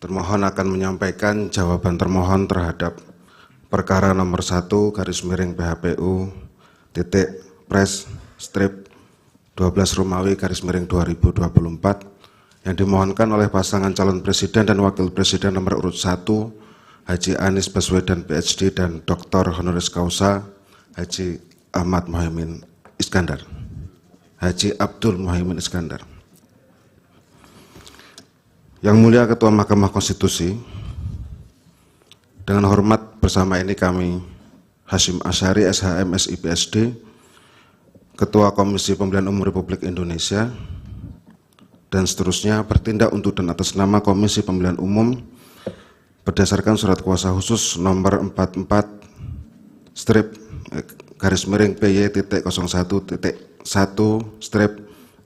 Termohon akan menyampaikan jawaban termohon terhadap perkara nomor 1 garis miring PHPU titik pres strip 12 Romawi garis miring 2024 yang dimohonkan oleh pasangan calon presiden dan wakil presiden nomor urut 1 Haji Anies Baswedan PhD dan Dr. Honoris Causa Haji Ahmad Muhaimin Iskandar. Haji Abdul Muhaimin Iskandar. Yang Mulia Ketua Mahkamah Konstitusi, dengan hormat bersama ini kami Hasyim Asyari SHM SI PSD, Ketua Komisi Pemilihan Umum Republik Indonesia, dan seterusnya bertindak untuk dan atas nama Komisi Pemilihan Umum berdasarkan surat kuasa khusus nomor 44 strip garis miring PY.01.1 strip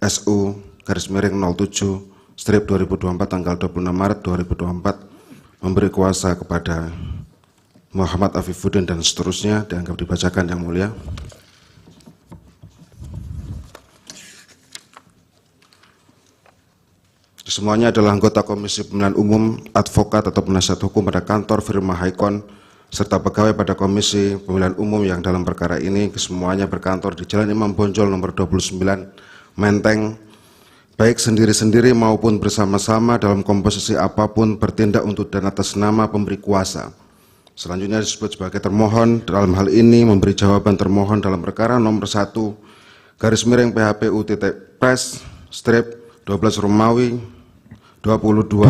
SU garis miring 07 strip 2024 tanggal 26 Maret 2024 memberi kuasa kepada Muhammad Afifuddin dan seterusnya dianggap dibacakan yang mulia. Semuanya adalah anggota Komisi Pemilihan Umum, advokat atau penasihat hukum pada kantor firma Haikon, serta pegawai pada Komisi Pemilihan Umum yang dalam perkara ini kesemuanya berkantor di Jalan Imam Bonjol nomor 29 Menteng, baik sendiri-sendiri maupun bersama-sama dalam komposisi apapun bertindak untuk dan atas nama pemberi kuasa. Selanjutnya disebut sebagai termohon dalam hal ini memberi jawaban termohon dalam perkara nomor 1 garis miring PHPU titik pres strip 12 Romawi 22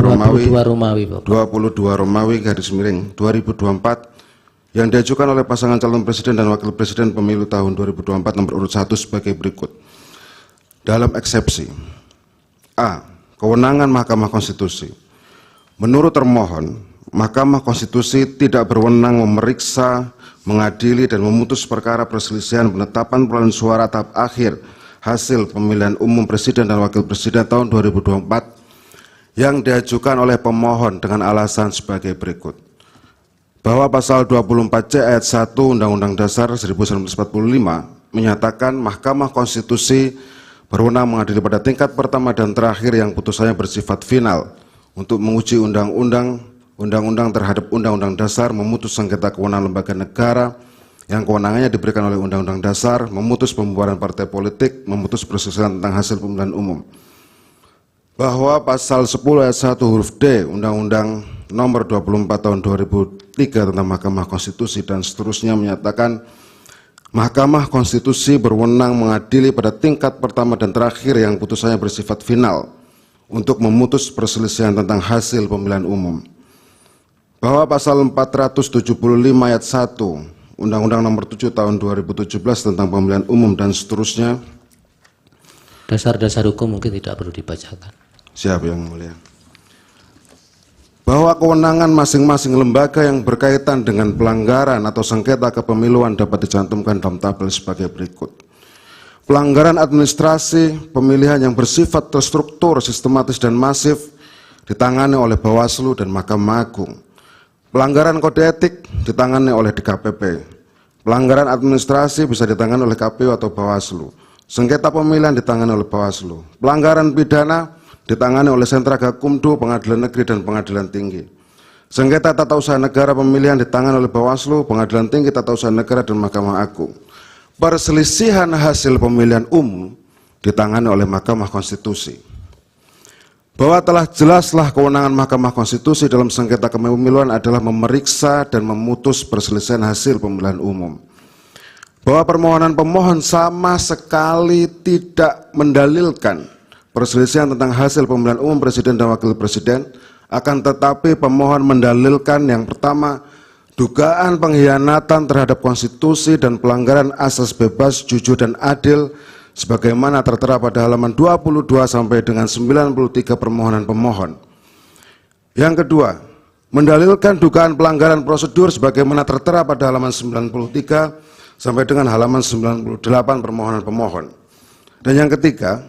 Romawi garis miring 2024 yang diajukan oleh pasangan calon presiden dan wakil presiden pemilu tahun 2024 nomor urut 1 sebagai berikut. Dalam eksepsi A. Kewenangan Mahkamah Konstitusi. Menurut termohon, Mahkamah Konstitusi tidak berwenang memeriksa, mengadili, dan memutus perkara perselisihan penetapan perolehan suara tahap akhir hasil pemilihan umum presiden dan wakil presiden tahun 2024 yang diajukan oleh pemohon dengan alasan sebagai berikut. Bahwa pasal 24C ayat 1 Undang-Undang Dasar 1945 menyatakan Mahkamah Konstitusi berwenang mengadili pada tingkat pertama dan terakhir yang putusannya bersifat final untuk menguji undang-undang terhadap Undang-Undang Dasar, memutus sengketa kewenangan lembaga negara yang kewenangannya diberikan oleh Undang-Undang Dasar, memutus pembubaran partai politik, memutus perselisihan tentang hasil pemilihan umum. Bahwa pasal 10 ayat 1 huruf D Undang-Undang nomor 24 tahun 2003 tentang Mahkamah Konstitusi dan seterusnya menyatakan Mahkamah Konstitusi berwenang mengadili pada tingkat pertama dan terakhir yang putusannya bersifat final untuk memutus perselisihan tentang hasil pemilihan umum. Bahwa pasal 475 ayat 1 Undang-Undang nomor 7 tahun 2017 tentang pemilihan umum dan seterusnya. Dasar-dasar hukum mungkin tidak perlu dibacakan. Siap yang mulia. Bahwa kewenangan masing-masing lembaga yang berkaitan dengan pelanggaran atau sengketa kepemiluan dapat dicantumkan dalam tabel sebagai berikut. Pelanggaran administrasi pemilihan yang bersifat terstruktur, sistematis, dan masif ditangani oleh Bawaslu dan Mahkamah Agung. Pelanggaran kode etik ditangani oleh DKPP. Pelanggaran administrasi bisa ditangani oleh KPU atau Bawaslu. Sengketa pemilihan ditangani oleh Bawaslu. Pelanggaran pidana ditangani oleh Sentra Gakumdu, Pengadilan Negeri, dan Pengadilan Tinggi. Sengketa tata usaha negara pemilihan ditangani oleh Bawaslu, Pengadilan Tinggi, Tata Usaha Negara, dan Mahkamah Agung. Perselisihan hasil pemilihan umum ditangani oleh Mahkamah Konstitusi. Bahwa telah jelaslah kewenangan Mahkamah Konstitusi dalam sengketa kepemiluan adalah memeriksa dan memutus perselisihan hasil pemilihan umum. Bahwa permohonan pemohon sama sekali tidak mendalilkan perselisihan tentang hasil pemilihan umum presiden dan wakil presiden, akan tetapi pemohon mendalilkan yang pertama, dugaan pengkhianatan terhadap konstitusi dan pelanggaran asas bebas, jujur, dan adil sebagaimana tertera pada halaman 22 sampai dengan 93 permohonan pemohon. Yang kedua, mendalilkan dugaan pelanggaran prosedur sebagaimana tertera pada halaman 93 sampai dengan halaman 98 permohonan pemohon. Dan yang ketiga,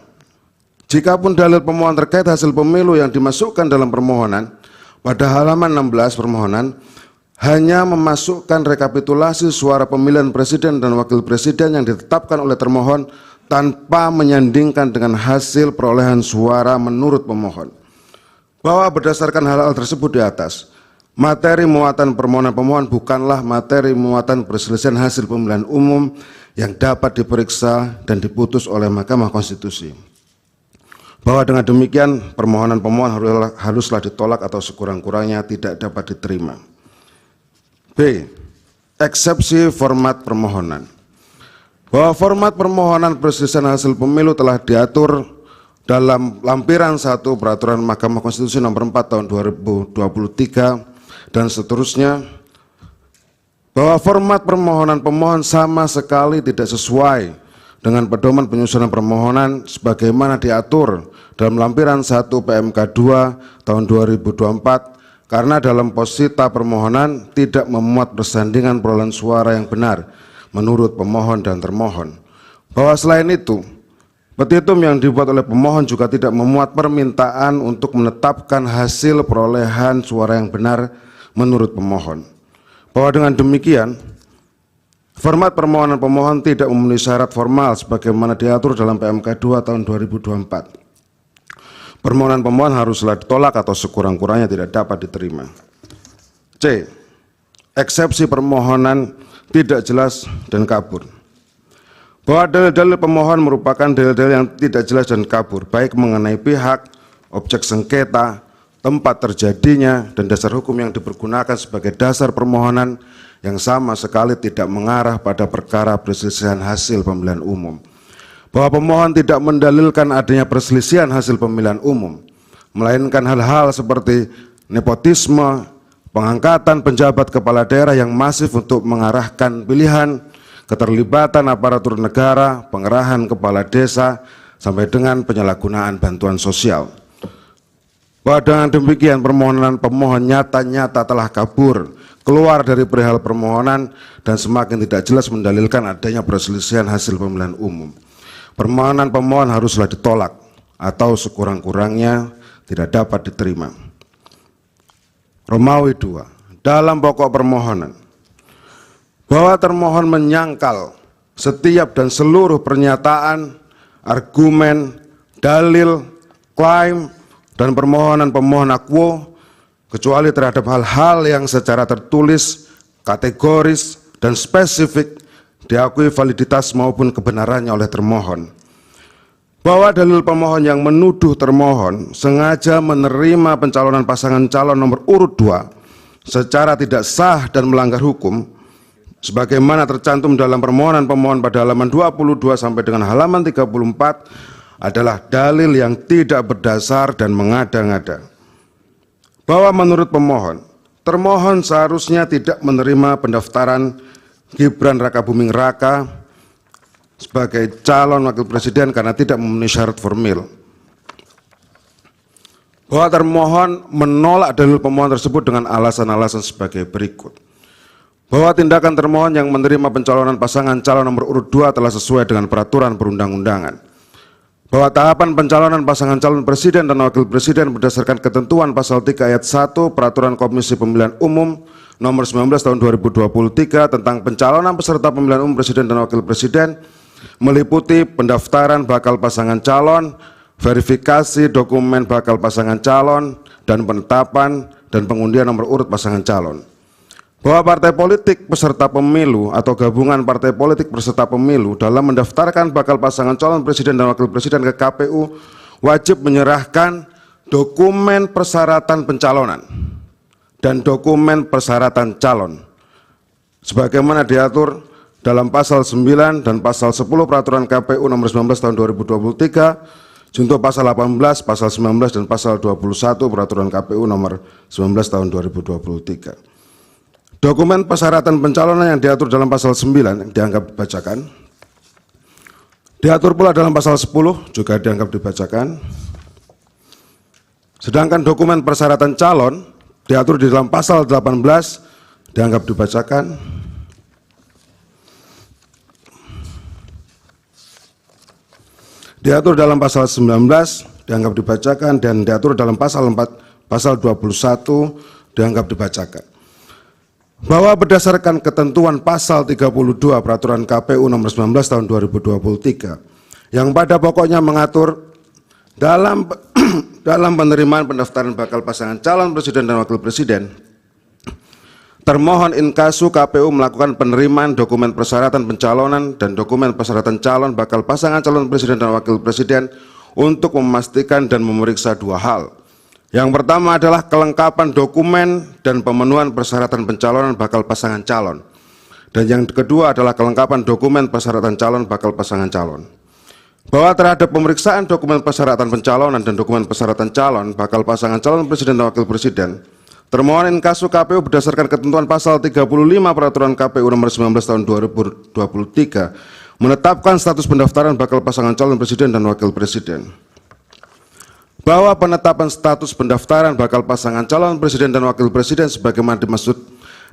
jikapun dalil pemohon terkait hasil pemilu yang dimasukkan dalam permohonan pada halaman 16 permohonan hanya memasukkan rekapitulasi suara pemilihan presiden dan wakil presiden yang ditetapkan oleh termohon tanpa menyandingkan dengan hasil perolehan suara menurut pemohon. bahwa berdasarkan hal-hal tersebut di atas, materi muatan permohonan pemohon bukanlah materi muatan perselisihan hasil pemilihan umum yang dapat diperiksa dan diputus oleh Mahkamah Konstitusi. Bahwa dengan demikian permohonan pemohon haruslah ditolak atau sekurang-kurangnya tidak dapat diterima. B. Eksepsi format permohonan. Bahwa format permohonan perselisihan hasil pemilu telah diatur dalam lampiran 1 Peraturan Mahkamah Konstitusi nomor 4 tahun 2023 dan seterusnya, bahwa format permohonan pemohon sama sekali tidak sesuai dengan pedoman penyusunan permohonan sebagaimana diatur dalam lampiran 1 PMK 2 tahun 2024 karena dalam posita permohonan tidak memuat persandingan perolehan suara yang benar menurut pemohon dan termohon. Bahwa selain itu, petitum yang dibuat oleh pemohon juga tidak memuat permintaan untuk menetapkan hasil perolehan suara yang benar menurut pemohon. Bahwa dengan demikian, format permohonan pemohon tidak memenuhi syarat formal sebagaimana diatur dalam PMK 2 tahun 2024. Permohonan pemohon haruslah ditolak atau sekurang-kurangnya tidak dapat diterima. C. Eksepsi permohonan tidak jelas dan kabur. Bahwa dalil-dalil pemohon merupakan dalil-dalil yang tidak jelas dan kabur, baik mengenai pihak, objek sengketa, tempat terjadinya, dan dasar hukum yang dipergunakan sebagai dasar permohonan yang sama sekali tidak mengarah pada perkara perselisihan hasil pemilihan umum. Bahwa pemohon tidak mendalilkan adanya perselisihan hasil pemilihan umum, melainkan hal-hal seperti nepotisme, pengangkatan penjabat kepala daerah yang masif untuk mengarahkan pilihan, keterlibatan aparatur negara, pengerahan kepala desa, sampai dengan penyalahgunaan bantuan sosial. Bahwa dengan demikian permohonan pemohon nyata-nyata telah kabur, keluar dari perihal permohonan dan semakin tidak jelas mendalilkan adanya perselisihan hasil pemilihan umum. Permohonan pemohon haruslah ditolak atau sekurang-kurangnya tidak dapat diterima. Romawi 2. Dalam pokok permohonan, bahwa termohon menyangkal setiap dan seluruh pernyataan, argumen, dalil, klaim, dan permohonan pemohon akuo kecuali terhadap hal-hal yang secara tertulis, kategoris, dan spesifik diakui validitas maupun kebenarannya oleh termohon. Bahwa dalil pemohon yang menuduh termohon sengaja menerima pencalonan pasangan calon nomor urut 2 secara tidak sah dan melanggar hukum, sebagaimana tercantum dalam permohonan pemohon pada halaman 22 sampai dengan halaman 34, adalah dalil yang tidak berdasar dan mengada-ngada. Bahwa menurut pemohon, termohon seharusnya tidak menerima pendaftaran Gibran Rakabuming Raka sebagai calon wakil presiden karena tidak memenuhi syarat formil. Bahwa termohon menolak dalil pemohon tersebut dengan alasan-alasan sebagai berikut. Bahwa tindakan termohon yang menerima pencalonan pasangan calon nomor urut 2 telah sesuai dengan peraturan perundang-undangan. Bahwa tahapan pencalonan pasangan calon presiden dan wakil presiden berdasarkan ketentuan pasal 3 ayat 1 Peraturan Komisi Pemilihan Umum nomor 19 tahun 2023 tentang pencalonan peserta pemilihan umum presiden dan wakil presiden meliputi pendaftaran bakal pasangan calon, verifikasi dokumen bakal pasangan calon, dan penetapan dan pengundian nomor urut pasangan calon. Bahwa partai politik peserta pemilu atau gabungan partai politik peserta pemilu dalam mendaftarkan bakal pasangan calon presiden dan wakil presiden ke KPU wajib menyerahkan dokumen persyaratan pencalonan dan dokumen persyaratan calon sebagaimana diatur dalam pasal 9 dan pasal 10 Peraturan KPU nomor 19 tahun 2023, junto pasal 18, pasal 19 dan pasal 21 Peraturan KPU nomor 19 tahun 2023. Dokumen persyaratan pencalonan yang diatur dalam pasal 9 yang dianggap dibacakan. Diatur pula dalam pasal 10 juga dianggap dibacakan. Sedangkan dokumen persyaratan calon diatur di dalam pasal 18 dianggap dibacakan. Diatur dalam pasal 19 dianggap dibacakan dan diatur dalam pasal 4 pasal 21 dianggap dibacakan. Bahwa berdasarkan ketentuan pasal 32 Peraturan KPU nomor 19 tahun 2023 yang pada pokoknya mengatur Dalam dalam penerimaan pendaftaran bakal pasangan calon presiden dan wakil presiden, termohon inkasu KPU melakukan penerimaan dokumen persyaratan pencalonan dan dokumen persyaratan calon bakal pasangan calon presiden dan wakil presiden untuk memastikan dan memeriksa dua hal. Yang pertama adalah kelengkapan dokumen dan pemenuhan persyaratan pencalonan bakal pasangan calon. Dan yang kedua adalah kelengkapan dokumen persyaratan calon bakal pasangan calon. Bahwa terhadap pemeriksaan dokumen persyaratan pencalonan dan dokumen persyaratan calon bakal pasangan calon presiden dan wakil presiden, termohon inkasu KPU berdasarkan ketentuan pasal 35 Peraturan KPU nomor 19 tahun 2023 menetapkan status pendaftaran bakal pasangan calon presiden dan wakil presiden. Bahwa penetapan status pendaftaran bakal pasangan calon presiden dan wakil presiden sebagaimana dimaksud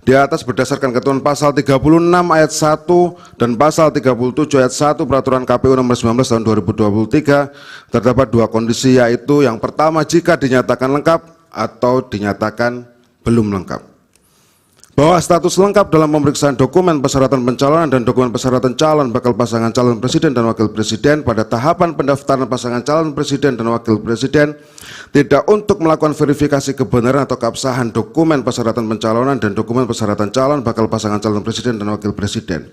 di atas berdasarkan ketentuan pasal 36 ayat 1 dan pasal 37 ayat 1 Peraturan KPU nomor 19 tahun 2023 terdapat dua kondisi, yaitu yang pertama jika dinyatakan lengkap atau dinyatakan belum lengkap. Bahwa status lengkap dalam pemeriksaan dokumen persyaratan pencalonan dan dokumen persyaratan calon bakal pasangan calon presiden dan wakil presiden pada tahapan pendaftaran pasangan calon presiden dan wakil presiden tidak untuk melakukan verifikasi kebenaran atau keabsahan dokumen persyaratan pencalonan dan dokumen persyaratan calon bakal pasangan calon presiden dan wakil presiden.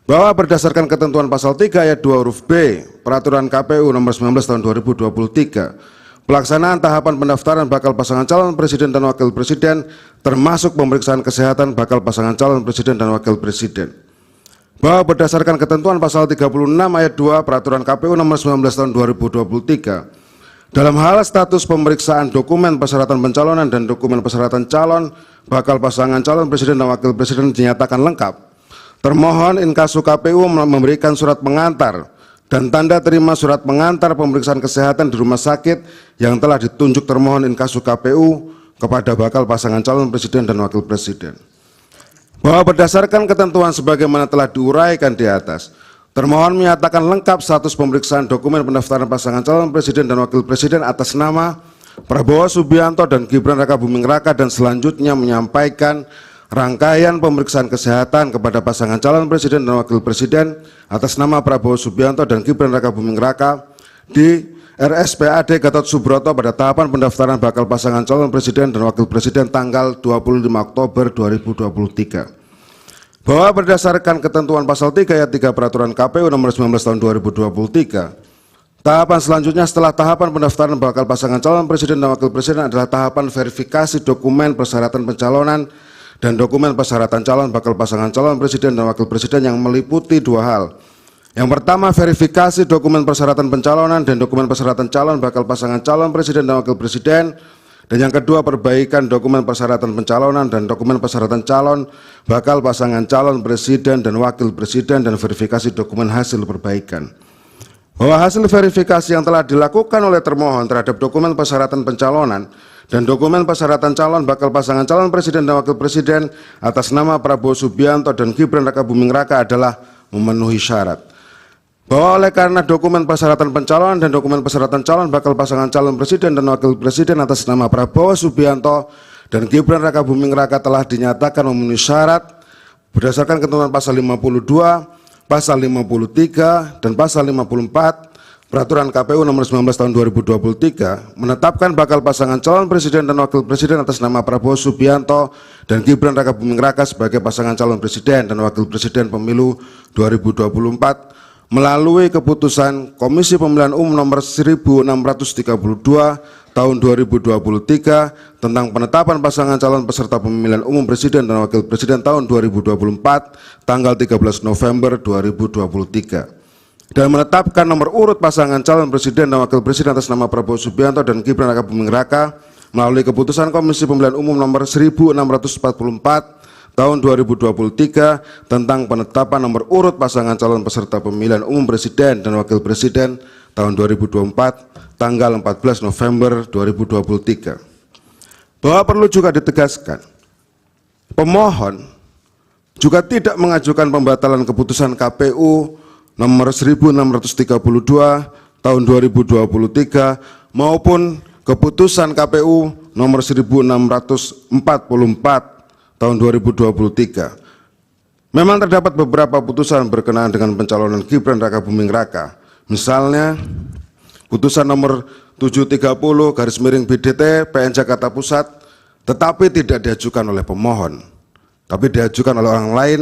Bahwa berdasarkan ketentuan pasal 3 ayat 2 huruf B Peraturan KPU nomor 19 tahun 2023, pelaksanaan tahapan pendaftaran bakal pasangan calon presiden dan wakil presiden termasuk pemeriksaan kesehatan bakal pasangan calon presiden dan wakil presiden. Bahwa berdasarkan ketentuan pasal 36 ayat 2 Peraturan KPU nomor 19 tahun 2023, dalam hal status pemeriksaan dokumen persyaratan pencalonan dan dokumen persyaratan calon bakal pasangan calon presiden dan wakil presiden dinyatakan lengkap, termohon inkasu KPU memberikan surat pengantar dan tanda terima surat pengantar pemeriksaan kesehatan di rumah sakit yang telah ditunjuk termohon inkasu KPU kepada bakal pasangan calon presiden dan wakil presiden. Bahwa berdasarkan ketentuan sebagaimana telah diuraikan di atas, termohon menyatakan lengkap status pemeriksaan dokumen pendaftaran pasangan calon presiden dan wakil presiden atas nama Prabowo Subianto dan Gibran Rakabuming Raka, dan selanjutnya menyampaikan rangkaian pemeriksaan kesehatan kepada pasangan calon presiden dan wakil presiden atas nama Prabowo Subianto dan Gibran Rakabuming Raka di RSPAD Gatot Subroto pada tahapan pendaftaran bakal pasangan calon presiden dan wakil presiden tanggal 25 Oktober 2023. Bahwa berdasarkan ketentuan pasal 3 ayat 3 Peraturan KPU nomor 19 tahun 2023, tahapan selanjutnya setelah tahapan pendaftaran bakal pasangan calon presiden dan wakil presiden adalah tahapan verifikasi dokumen persyaratan pencalonan dan dokumen persyaratan calon bakal pasangan calon presiden dan wakil presiden yang meliputi dua hal. Yang pertama, verifikasi dokumen persyaratan pencalonan dan dokumen persyaratan calon bakal pasangan calon presiden dan wakil presiden. Dan yang kedua, perbaikan dokumen persyaratan pencalonan dan dokumen persyaratan calon bakal pasangan calon presiden dan wakil presiden dan verifikasi dokumen hasil perbaikan. Bahwa hasil verifikasi yang telah dilakukan oleh termohon terhadap dokumen persyaratan pencalonan dan dokumen persyaratan calon bakal pasangan calon presiden dan wakil presiden atas nama Prabowo Subianto dan Gibran Rakabuming Raka adalah memenuhi syarat. Bahwa oleh karena dokumen persyaratan pencalonan dan dokumen persyaratan calon bakal pasangan calon presiden dan wakil presiden atas nama Prabowo Subianto dan Gibran Rakabuming Raka telah dinyatakan memenuhi syarat berdasarkan ketentuan pasal 52, pasal 53, dan pasal 54 Peraturan KPU nomor 19 tahun 2023 menetapkan bakal pasangan calon presiden dan wakil presiden atas nama Prabowo Subianto dan Gibran Rakabuming Raka sebagai pasangan calon presiden dan wakil presiden pemilu 2024 melalui keputusan Komisi Pemilihan Umum nomor 1632 tahun 2023 tentang penetapan pasangan calon peserta pemilihan umum presiden dan wakil presiden tahun 2024 tanggal 13 November 2023 dan menetapkan nomor urut pasangan calon presiden dan wakil presiden atas nama Prabowo Subianto dan Gibran Rakabuming Raka melalui keputusan Komisi Pemilihan Umum nomor 1644 tahun 2023 tentang penetapan nomor urut pasangan calon peserta pemilihan umum presiden dan wakil presiden tahun 2024 tanggal 14 November 2023. Bahwa perlu juga ditegaskan, pemohon juga tidak mengajukan pembatalan keputusan KPU nomor 1632 tahun 2023 maupun keputusan KPU nomor 1644 tahun 2023. Memang terdapat beberapa putusan berkenaan dengan pencalonan Gibran Rakabuming Raka. Misalnya, putusan nomor 730 garis miring BDT PN Jakarta Pusat, tetapi tidak diajukan oleh pemohon, tapi diajukan oleh orang lain,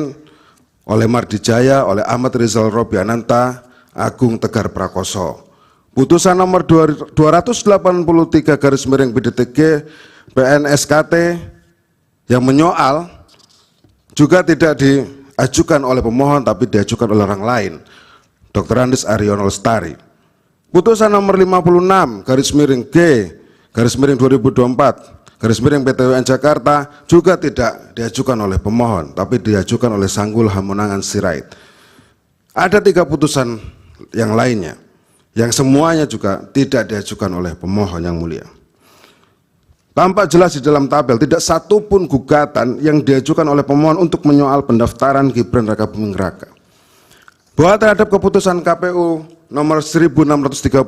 oleh Mardijaya, oleh Ahmad Rizal Robiananta, Agung Tegar Prakoso. Putusan nomor 283 garis miring BDTG PN SKT yang menyoal juga tidak diajukan oleh pemohon tapi diajukan oleh orang lain, Dr. Andis Aryono Lestari. Putusan nomor 56 garis miring G garis miring 2024 garis miring PTWN Jakarta juga tidak diajukan oleh pemohon tapi diajukan oleh Sanggul Hamonangan Sirait. Ada 3 putusan yang lainnya yang semuanya juga tidak diajukan oleh pemohon yang mulia. Tampak jelas di dalam tabel tidak satu pun gugatan yang diajukan oleh pemohon untuk menyoal pendaftaran Gibran Rakabuming Raka. Bahwa terhadap keputusan KPU nomor 1632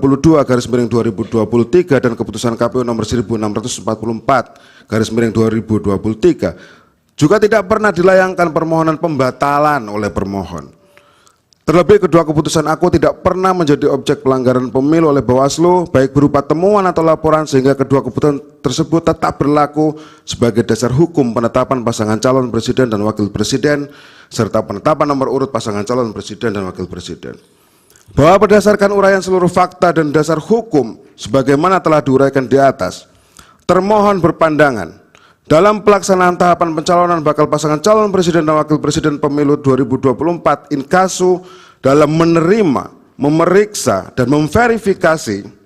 garis miring 2023 dan keputusan KPU nomor 1644 garis miring 2023 juga tidak pernah dilayangkan permohonan pembatalan oleh permohon. Terlebih kedua keputusan aku tidak pernah menjadi objek pelanggaran pemilu oleh Bawaslu baik berupa temuan atau laporan sehingga kedua keputusan tersebut tetap berlaku sebagai dasar hukum penetapan pasangan calon presiden dan wakil presiden serta penetapan nomor urut pasangan calon presiden dan wakil presiden. Bahwa berdasarkan uraian seluruh fakta dan dasar hukum sebagaimana telah diuraikan di atas, termohon berpandangan dalam pelaksanaan tahapan pencalonan bakal pasangan calon presiden dan wakil presiden pemilu 2024 inkasu dalam menerima, memeriksa, dan memverifikasi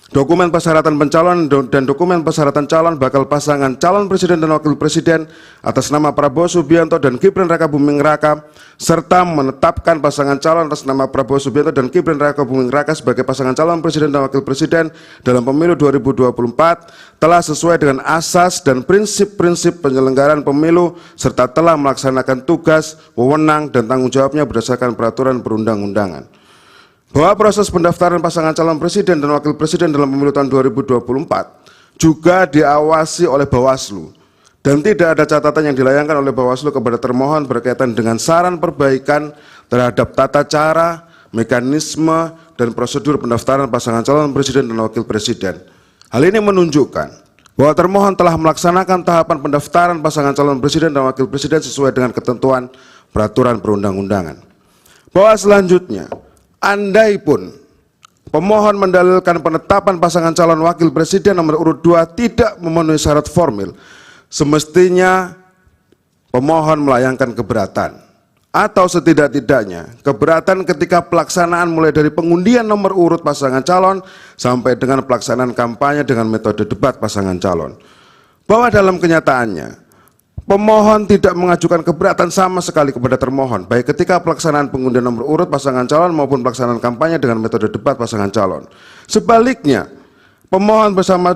dokumen persyaratan pencalonan dan dokumen persyaratan calon bakal pasangan calon presiden dan wakil presiden atas nama Prabowo Subianto dan Gibran Rakabuming Raka serta menetapkan pasangan calon atas nama Prabowo Subianto dan Gibran Rakabuming Raka sebagai pasangan calon presiden dan wakil presiden dalam pemilu 2024 telah sesuai dengan asas dan prinsip-prinsip penyelenggaraan pemilu serta telah melaksanakan tugas, wewenang, dan tanggung jawabnya berdasarkan peraturan perundang-undangan. Bahwa proses pendaftaran pasangan calon presiden dan wakil presiden dalam pemilu tahun 2024 juga diawasi oleh Bawaslu dan tidak ada catatan yang dilayangkan oleh Bawaslu kepada termohon berkaitan dengan saran perbaikan terhadap tata cara, mekanisme, dan prosedur pendaftaran pasangan calon presiden dan wakil presiden. Hal ini menunjukkan bahwa termohon telah melaksanakan tahapan pendaftaran pasangan calon presiden dan wakil presiden sesuai dengan ketentuan peraturan perundang-undangan. Bahwa selanjutnya, andai pun pemohon mendalilkan penetapan pasangan calon wakil presiden nomor urut 2 tidak memenuhi syarat formil, semestinya pemohon melayangkan keberatan atau setidak-tidaknya keberatan ketika pelaksanaan mulai dari pengundian nomor urut pasangan calon sampai dengan pelaksanaan kampanye dengan metode debat pasangan calon. Bahwa dalam kenyataannya pemohon tidak mengajukan keberatan sama sekali kepada termohon, baik ketika pelaksanaan pengundian nomor urut pasangan calon maupun pelaksanaan kampanye dengan metode debat pasangan calon. Sebaliknya, pemohon bersama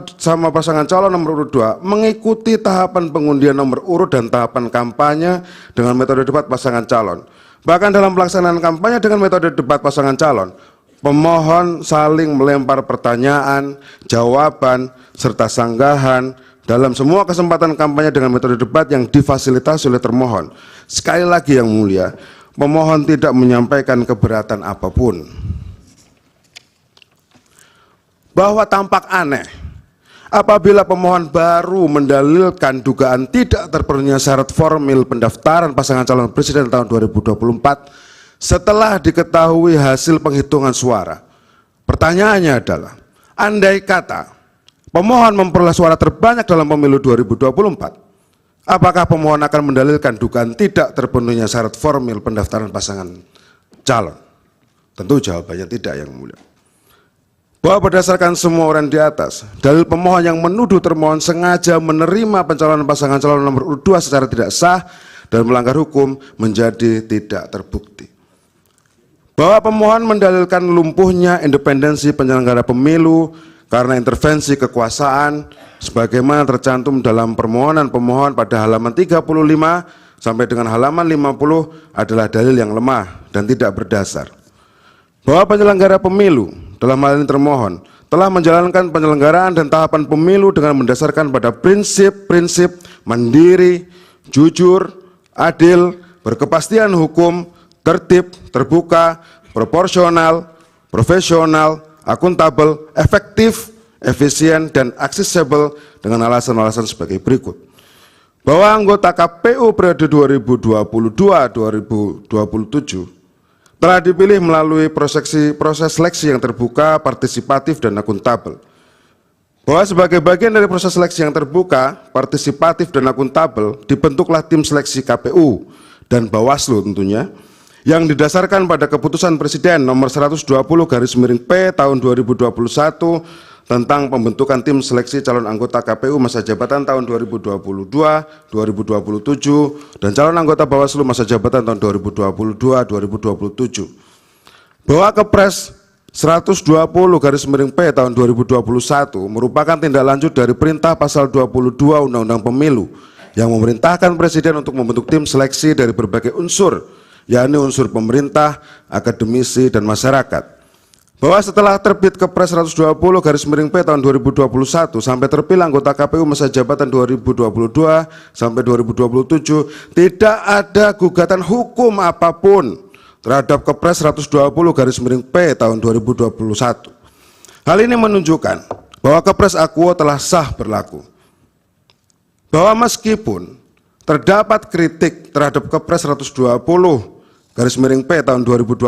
pasangan calon nomor urut 2 mengikuti tahapan pengundian nomor urut dan tahapan kampanye dengan metode debat pasangan calon. Bahkan dalam pelaksanaan kampanye dengan metode debat pasangan calon, pemohon saling melempar pertanyaan, jawaban, serta sanggahan dalam semua kesempatan kampanye dengan metode debat yang difasilitasi oleh termohon. Sekali lagi yang mulia, pemohon tidak menyampaikan keberatan apapun. Bahwa tampak aneh apabila pemohon baru mendalilkan dugaan tidak terpenuhinya syarat formil pendaftaran pasangan calon presiden tahun 2024 setelah diketahui hasil penghitungan suara. Pertanyaannya adalah, andai kata pemohon memperoleh suara terbanyak dalam pemilu 2024, apakah pemohon akan mendalilkan dugaan tidak terpenuhinya syarat formil pendaftaran pasangan calon? Tentu jawabannya tidak, yang mulia. Bahwa berdasarkan semua uraian di atas, dalil pemohon yang menuduh termohon sengaja menerima pencalonan pasangan calon nomor urut 2 secara tidak sah dan melanggar hukum menjadi tidak terbukti. Bahwa pemohon mendalilkan lumpuhnya independensi penyelenggara pemilu karena intervensi kekuasaan sebagaimana tercantum dalam permohonan pemohon pada halaman 35 sampai dengan halaman 50 adalah dalil yang lemah dan tidak berdasar. Bahwa penyelenggara pemilu dalam hal ini termohon telah menjalankan penyelenggaraan dan tahapan pemilu dengan mendasarkan pada prinsip-prinsip mandiri, jujur, adil, berkepastian hukum, tertib, terbuka, proporsional, profesional, akuntabel, efektif, efisien, dan aksesibel dengan alasan-alasan sebagai berikut. Bahwa anggota KPU periode 2022-2027 telah dipilih melalui proses seleksi yang terbuka, partisipatif, dan akuntabel. Bahwa sebagai bagian dari proses seleksi yang terbuka, partisipatif, dan akuntabel, dibentuklah tim seleksi KPU dan Bawaslu tentunya, yang didasarkan pada keputusan Presiden nomor 120/P tahun 2021 tentang pembentukan tim seleksi calon anggota KPU masa jabatan tahun 2022-2027 dan calon anggota Bawaslu masa jabatan tahun 2022-2027. Bahwa Kepres 120/P tahun 2021 merupakan tindak lanjut dari perintah pasal 22 Undang-Undang Pemilu yang memerintahkan Presiden untuk membentuk tim seleksi dari berbagai unsur, yakni unsur pemerintah, akademisi, dan masyarakat. Bahwa setelah terbit Kepres 120/P tahun 2021 sampai terpilih anggota KPU masa jabatan 2022 sampai 2027 tidak ada gugatan hukum apapun terhadap Kepres 120/P tahun 2021. Hal ini menunjukkan bahwa Kepres Akuo telah sah berlaku. Bahwa meskipun terdapat kritik terhadap Kepres 120/P tahun 2021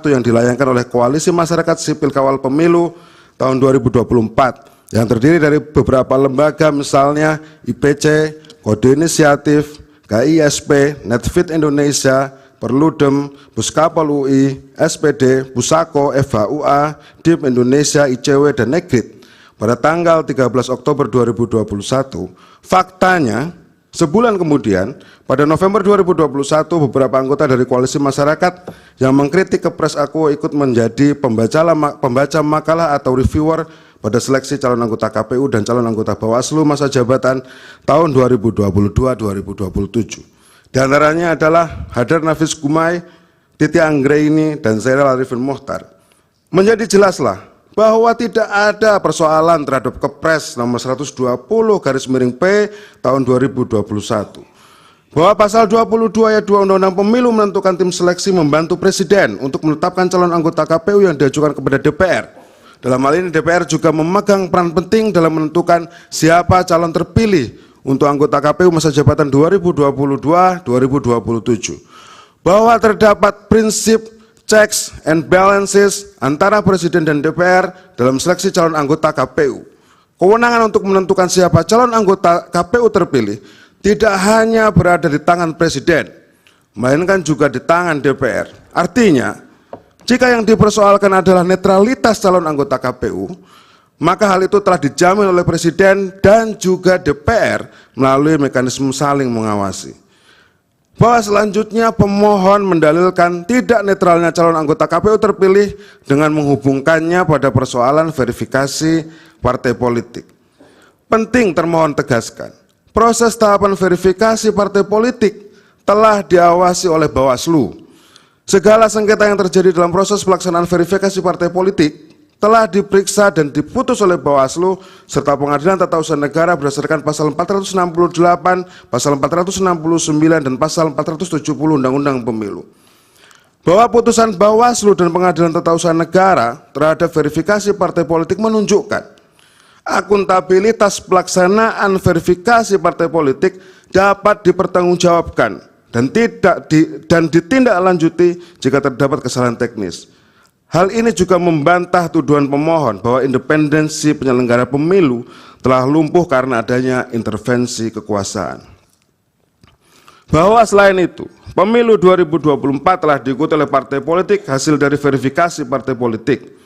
yang dilayangkan oleh Koalisi Masyarakat Sipil Kawal Pemilu tahun 2024 yang terdiri dari beberapa lembaga misalnya IPC, Kode Inisiatif, KISP, Netfit Indonesia, Perludem, Puskapol UI, SPD, Pusako, FHUA, DIP Indonesia, ICW, dan Negrit pada tanggal 13 Oktober 2021, faktanya sebulan kemudian, pada November 2021, beberapa anggota dari Koalisi Masyarakat yang mengkritik Kepres Akuo ikut menjadi pembaca makalah atau reviewer pada seleksi calon anggota KPU dan calon anggota Bawaslu masa jabatan tahun 2022-2027. Di antaranya adalah Hadar Nafis Gumai, Titi Anggraini, dan Zairil Arifin Mohtar. Menjadi jelaslah bahwa tidak ada persoalan terhadap Kepres nomor 120/P tahun 2021. Bahwa pasal 22 ayat 2 Undang-Undang Pemilu menentukan tim seleksi membantu Presiden untuk menetapkan calon anggota KPU yang diajukan kepada DPR. Dalam hal ini DPR juga memegang peran penting dalam menentukan siapa calon terpilih untuk anggota KPU masa jabatan 2022-2027. Bahwa terdapat prinsip checks and balances antara Presiden dan DPR dalam seleksi calon anggota KPU. Kewenangan untuk menentukan siapa calon anggota KPU terpilih tidak hanya berada di tangan Presiden, melainkan juga di tangan DPR. Artinya, jika yang dipersoalkan adalah netralitas calon anggota KPU, maka hal itu telah dijamin oleh Presiden dan juga DPR melalui mekanisme saling mengawasi. Bahwa selanjutnya pemohon mendalilkan tidak netralnya calon anggota KPU terpilih dengan menghubungkannya pada persoalan verifikasi partai politik. Penting termohon tegaskan, proses tahapan verifikasi partai politik telah diawasi oleh Bawaslu. Segala sengketa yang terjadi dalam proses pelaksanaan verifikasi partai politik telah diperiksa dan diputus oleh Bawaslu serta Pengadilan Tata Usaha Negara berdasarkan pasal 468, pasal 469, dan pasal 470 Undang-Undang Pemilu. Bahwa putusan Bawaslu dan Pengadilan Tata Usaha Negara terhadap verifikasi partai politik menunjukkan akuntabilitas pelaksanaan verifikasi partai politik dapat dipertanggungjawabkan dan ditindaklanjuti jika terdapat kesalahan teknis. Hal ini juga membantah tuduhan pemohon bahwa independensi penyelenggara pemilu telah lumpuh karena adanya intervensi kekuasaan. Bahwa selain itu, pemilu 2024 telah diikuti oleh partai politik hasil dari verifikasi partai politik.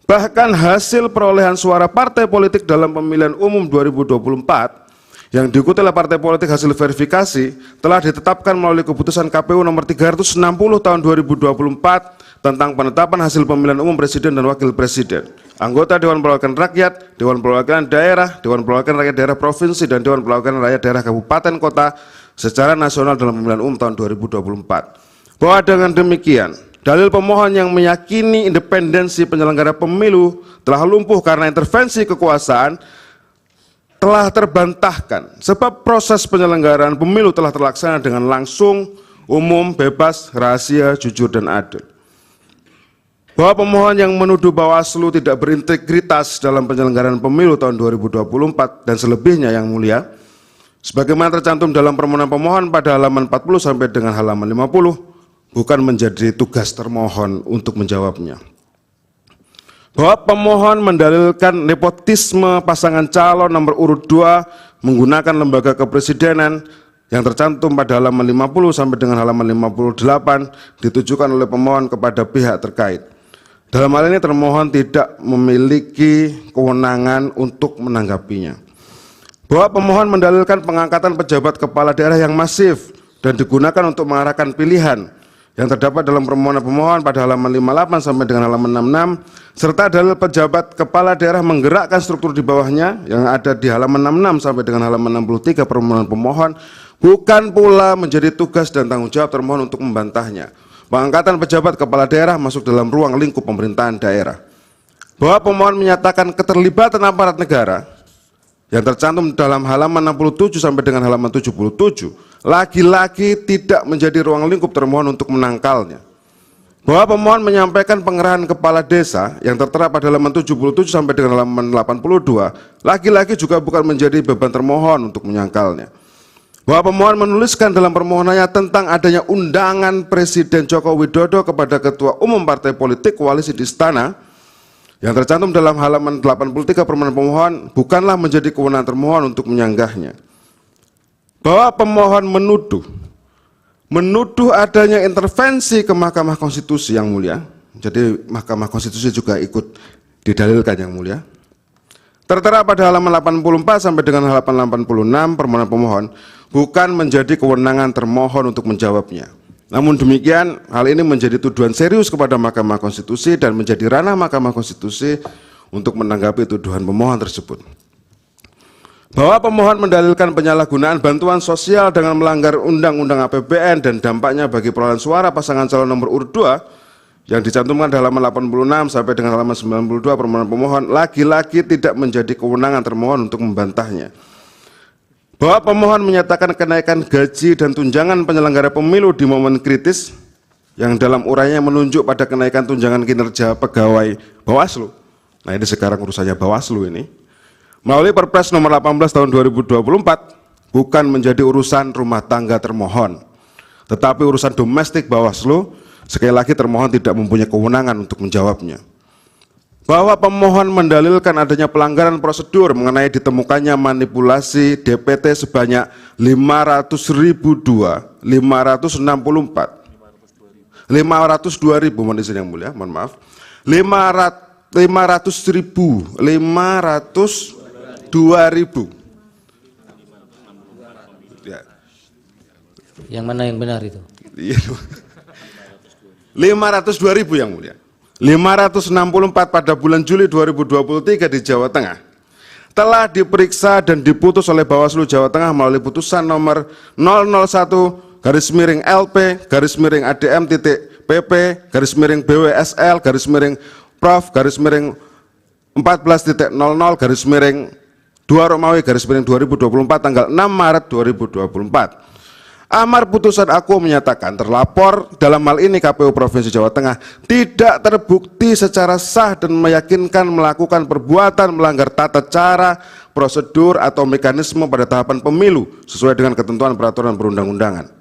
Bahkan hasil perolehan suara partai politik dalam pemilihan umum 2024 yang diikuti oleh partai politik hasil verifikasi telah ditetapkan melalui keputusan KPU nomor 360 tahun 2024 tentang penetapan hasil pemilihan umum Presiden dan Wakil Presiden, anggota Dewan Perwakilan Rakyat, Dewan Perwakilan Daerah, Dewan Perwakilan Rakyat Daerah Provinsi, dan Dewan Perwakilan Rakyat Daerah Kabupaten Kota secara nasional dalam pemilihan umum tahun 2024. Bahwa dengan demikian, dalil pemohon yang meyakini independensi penyelenggara pemilu telah lumpuh karena intervensi kekuasaan telah terbantahkan, sebab proses penyelenggaraan pemilu telah terlaksana dengan langsung, umum, bebas, rahasia, jujur, dan adil. bahwa pemohon yang menuduh Bawaslu tidak berintegritas dalam penyelenggaraan pemilu tahun 2024 dan selebihnya yang mulia, sebagaimana tercantum dalam permohonan pemohon pada halaman 40 sampai dengan halaman 50, bukan menjadi tugas termohon untuk menjawabnya. Bahwa pemohon mendalilkan nepotisme pasangan calon nomor urut 2 menggunakan lembaga kepresidenan yang tercantum pada halaman 50 sampai dengan halaman 58 ditujukan oleh pemohon kepada pihak terkait. Dalam hal ini termohon tidak memiliki kewenangan untuk menanggapinya. Bahwa pemohon mendalilkan pengangkatan pejabat kepala daerah yang masif dan digunakan untuk mengarahkan pilihan yang terdapat dalam permohonan pemohon pada halaman 58 sampai dengan halaman 66, serta dalil pejabat kepala daerah menggerakkan struktur di bawahnya yang ada di halaman 66 sampai dengan halaman 63 permohonan pemohon, bukan pula menjadi tugas dan tanggung jawab termohon untuk membantahnya. Pengangkatan pejabat kepala daerah masuk dalam ruang lingkup pemerintahan daerah. Bahwa pemohon menyatakan keterlibatan aparat negara yang tercantum dalam halaman 67 sampai dengan halaman 77 lagi-lagi tidak menjadi ruang lingkup termohon untuk menangkalnya. Bahwa pemohon menyampaikan pengerahan kepala desa yang tertera pada halaman 77 sampai dengan halaman 82 lagi-lagi juga bukan menjadi beban termohon untuk menyangkalnya. Bahwa pemohon menuliskan dalam permohonannya tentang adanya undangan Presiden Joko Widodo kepada Ketua Umum Partai Politik Koalisi di Istana yang tercantum dalam halaman 83 permohonan pemohon bukanlah menjadi kewenangan termohon untuk menyanggahnya. Bahwa pemohon menuduh adanya intervensi ke Mahkamah Konstitusi yang mulia, jadi Mahkamah Konstitusi juga ikut didalilkan yang mulia, tertera pada halaman 84 sampai dengan halaman 86 permohonan pemohon bukan menjadi kewenangan termohon untuk menjawabnya. Namun demikian, hal ini menjadi tuduhan serius kepada Mahkamah Konstitusi dan menjadi ranah Mahkamah Konstitusi untuk menanggapi tuduhan pemohon tersebut. Bahwa pemohon mendalilkan penyalahgunaan bantuan sosial dengan melanggar Undang-Undang APBN dan dampaknya bagi perolehan suara pasangan calon nomor urut 2 yang dicantumkan di halaman 86 sampai dengan halaman 92 permohonan pemohon lagi-lagi tidak menjadi kewenangan termohon untuk membantahnya. Bahwa pemohon menyatakan kenaikan gaji dan tunjangan penyelenggara pemilu di momen kritis yang dalam uraiannya menunjuk pada kenaikan tunjangan kinerja pegawai Bawaslu. Nah, ini sekarang urusannya Bawaslu ini. Melalui Perpres nomor 18 tahun 2024 bukan menjadi urusan rumah tangga termohon, tetapi urusan domestik Bawaslu. Sekali lagi termohon tidak mempunyai kewenangan untuk menjawabnya. Bahwa pemohon mendalilkan adanya pelanggaran prosedur mengenai ditemukannya manipulasi DPT sebanyak 502.564 mohon izin yang mulia, mohon maaf, 502.000 ya. Yang mana yang benar itu? 502.000 yang mulia. 564 pada bulan Juli 2023 di Jawa Tengah telah diperiksa dan diputus oleh Bawaslu Jawa Tengah melalui putusan nomor 001-BW/ADM-PP/14.00/2 tanggal 6 Maret 2024. Amar putusan aku menyatakan terlapor dalam hal ini KPU Provinsi Jawa Tengah tidak terbukti secara sah dan meyakinkan melakukan perbuatan melanggar tata cara, prosedur atau mekanisme pada tahapan pemilu sesuai dengan ketentuan peraturan perundang-undangan.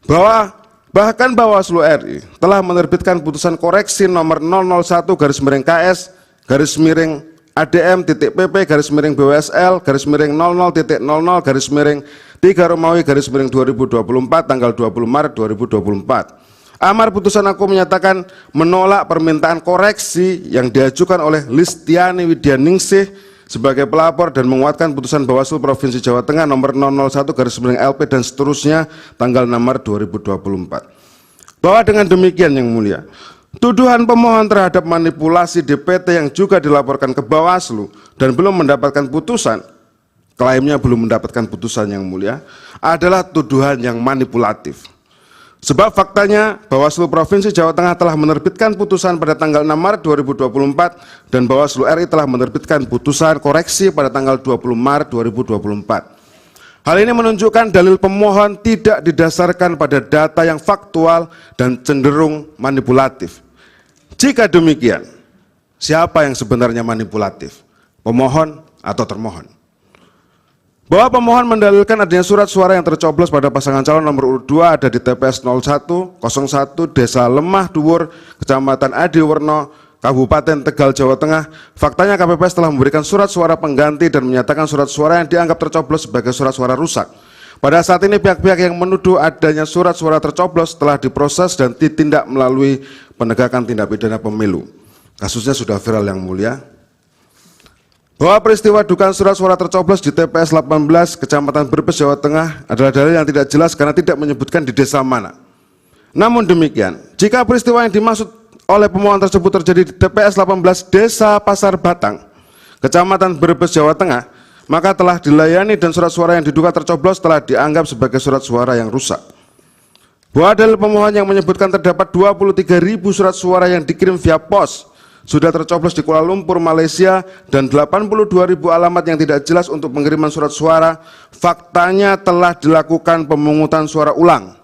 Bahwa bahkan Bawaslu RI telah menerbitkan putusan koreksi nomor 001-BWSL-00.00/00-3 tanggal 20 Maret 2024. Amar putusan aku menyatakan menolak permintaan koreksi yang diajukan oleh Listiani Widyaningsih sebagai pelapor dan menguatkan putusan Bawaslu Provinsi Jawa Tengah nomor 001-LP dan seterusnya tanggal 6 Maret 2024. Bahwa dengan demikian yang mulia, tuduhan pemohon terhadap manipulasi DPT yang juga dilaporkan ke Bawaslu dan belum mendapatkan putusan, klaimnya belum mendapatkan putusan yang mulia, adalah tuduhan yang manipulatif. Sebab faktanya Bawaslu Provinsi Jawa Tengah telah menerbitkan putusan pada tanggal 6 Maret 2024 dan Bawaslu RI telah menerbitkan putusan koreksi pada tanggal 20 Maret 2024. Hal ini menunjukkan dalil pemohon tidak didasarkan pada data yang faktual dan cenderung manipulatif. Jika demikian, siapa yang sebenarnya manipulatif? Pemohon atau termohon? Bahwa pemohon mendalilkan adanya surat suara yang tercoblos pada pasangan calon nomor urut 2 ada di TPS 0101 Desa Lemah Dhuwur, Kecamatan Adiwerno, Kabupaten Tegal, Jawa Tengah. Faktanya KPPS telah memberikan surat suara pengganti dan menyatakan surat suara yang dianggap tercoblos sebagai surat suara rusak. Pada saat ini pihak-pihak yang menuduh adanya surat suara tercoblos telah diproses dan ditindak melalui penegakan tindak pidana pemilu. Kasusnya sudah viral yang mulia. Bahwa peristiwa dugaan surat suara tercoblos di TPS 18 Kecamatan Brebes, Jawa Tengah adalah dalil yang tidak jelas karena tidak menyebutkan di desa mana. Namun demikian, jika peristiwa yang dimaksud oleh pemohon tersebut terjadi di TPS 18 Desa Pasar Batang, Kecamatan Brebes, Jawa Tengah, maka telah dilayani dan surat suara yang diduga tercoblos telah dianggap sebagai surat suara yang rusak. Bahwa dalil pemohon yang menyebutkan terdapat 23.000 surat suara yang dikirim via pos sudah tercoblos di Kuala Lumpur, Malaysia, dan 82.000 alamat yang tidak jelas untuk pengiriman surat suara, faktanya telah dilakukan pemungutan suara ulang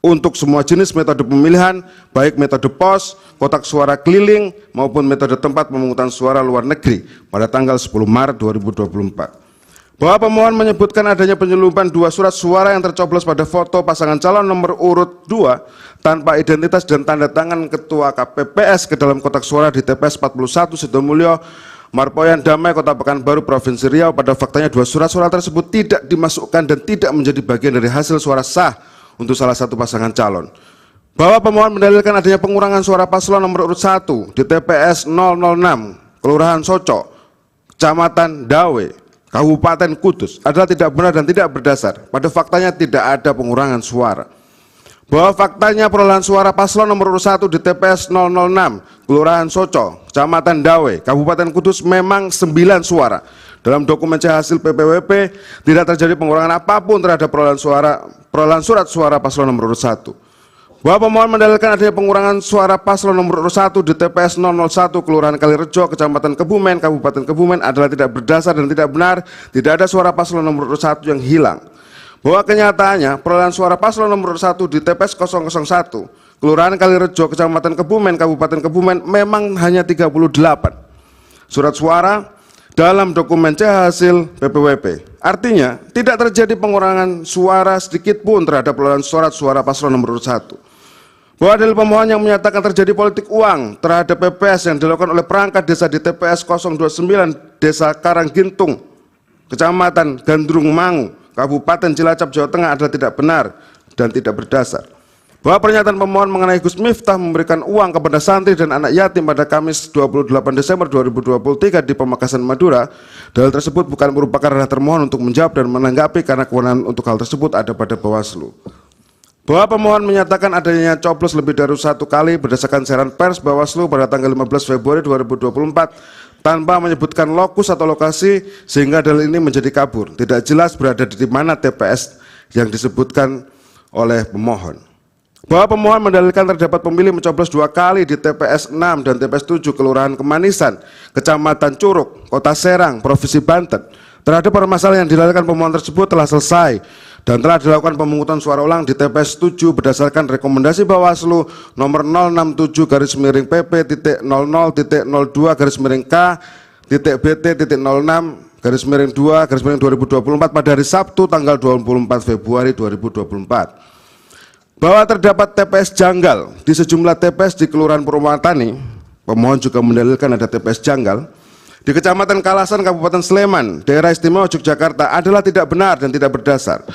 untuk semua jenis metode pemilihan, baik metode pos, kotak suara keliling, maupun metode tempat pemungutan suara luar negeri pada tanggal 10 Maret 2024. Bahwa pemohon menyebutkan adanya penyelundupan 2 surat suara yang tercoblos pada foto pasangan calon nomor urut 2 tanpa identitas dan tanda tangan Ketua KPPS ke dalam kotak suara di TPS 41 Sidomulyo, Marpoyan Damai, Kota Pekanbaru, Provinsi Riau. Pada faktanya 2 surat suara tersebut tidak dimasukkan dan tidak menjadi bagian dari hasil suara sah untuk salah satu pasangan calon. Bahwa pemohon mendalilkan adanya pengurangan suara paslon nomor urut 1 di TPS 006 Kelurahan Soco, Kecamatan Dawe, Kabupaten Kudus adalah tidak benar dan tidak berdasar. Pada faktanya tidak ada pengurangan suara. Bahwa faktanya perolehan suara paslon nomor urut 1 di TPS 006 Kelurahan Soco, Kecamatan Dawe, Kabupaten Kudus memang 9 suara. Dalam dokumen C hasil PPWP tidak terjadi pengurangan apapun terhadap perolehan surat suara paslon nomor urut 1. Bahwa pemohon mendalilkan adanya pengurangan suara paslon nomor urut 1 di TPS 001 Kelurahan Kalirejo, Kecamatan Kebumen, Kabupaten Kebumen adalah tidak berdasar dan tidak benar. Tidak ada suara paslon nomor urut 1 yang hilang. Bahwa kenyataannya perolehan suara paslon nomor urut 1 di TPS 001 Kelurahan Kalirejo, Kecamatan Kebumen, Kabupaten Kebumen memang hanya 38 surat suara dalam dokumen C hasil PPWP. Artinya tidak terjadi pengurangan suara sedikit pun terhadap perolehan suara paslon nomor urut 1. Bahwa dalil pemohon yang menyatakan terjadi politik uang terhadap PPS yang dilakukan oleh perangkat desa di TPS 029 Desa Karanggintung, Kecamatan Gandrung Mangu, Kabupaten Cilacap, Jawa Tengah adalah tidak benar dan tidak berdasar. Bahwa pernyataan pemohon mengenai Gus Miftah memberikan uang kepada santri dan anak yatim pada Kamis 28 Desember 2023 di Pamekasan, Madura, dalil tersebut bukan merupakan ranah termohon untuk menjawab dan menanggapi karena kewenangan untuk hal tersebut ada pada Bawaslu. Bahwa pemohon menyatakan adanya coblos lebih dari 1 kali berdasarkan siaran pers Bawaslu pada tanggal 15 Februari 2024 tanpa menyebutkan lokus atau lokasi sehingga dalil ini menjadi kabur. Tidak jelas berada di mana TPS yang disebutkan oleh pemohon. Bahwa pemohon mendalilkan terdapat pemilih mencoblos 2 kali di TPS 6 dan TPS 7 Kelurahan Kemanisan, Kecamatan Curug, Kota Serang, Provinsi Banten. Terhadap permasalahan yang dilalaikan pemohon tersebut telah selesai dan telah dilakukan pemungutan suara ulang di TPS 7 berdasarkan rekomendasi Bawaslu nomor 067-K.00.bt.02-K.bt.06-2-2024 pada hari Sabtu tanggal 24 Februari 2024. Bahwa terdapat TPS janggal di sejumlah TPS di Kelurahan Purwatani, pemohon juga mendalilkan ada TPS janggal di Kecamatan Kalasan, Kabupaten Sleman, Daerah Istimewa Yogyakarta adalah tidak benar dan tidak berdasar.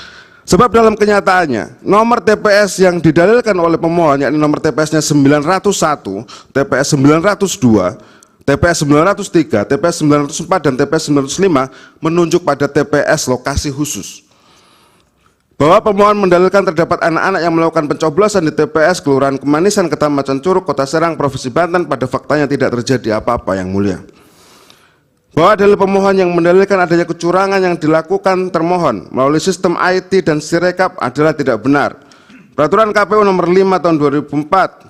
Sebab dalam kenyataannya, nomor TPS yang didalilkan oleh pemohon, yakni nomor TPS-nya 901, TPS 902, TPS 903, TPS 904, dan TPS 905 menunjuk pada TPS lokasi khusus. Bahwa pemohon mendalilkan terdapat anak-anak yang melakukan pencoblosan di TPS Kelurahan Kemanisan, Kecamatan Curug, Kota Serang, Provinsi Banten, pada faktanya tidak terjadi apa-apa yang mulia. Bahwa dalil pemohon yang mendalilkan adanya kecurangan yang dilakukan termohon melalui sistem IT dan Sirekap adalah tidak benar. Peraturan KPU nomor 5 tahun 2024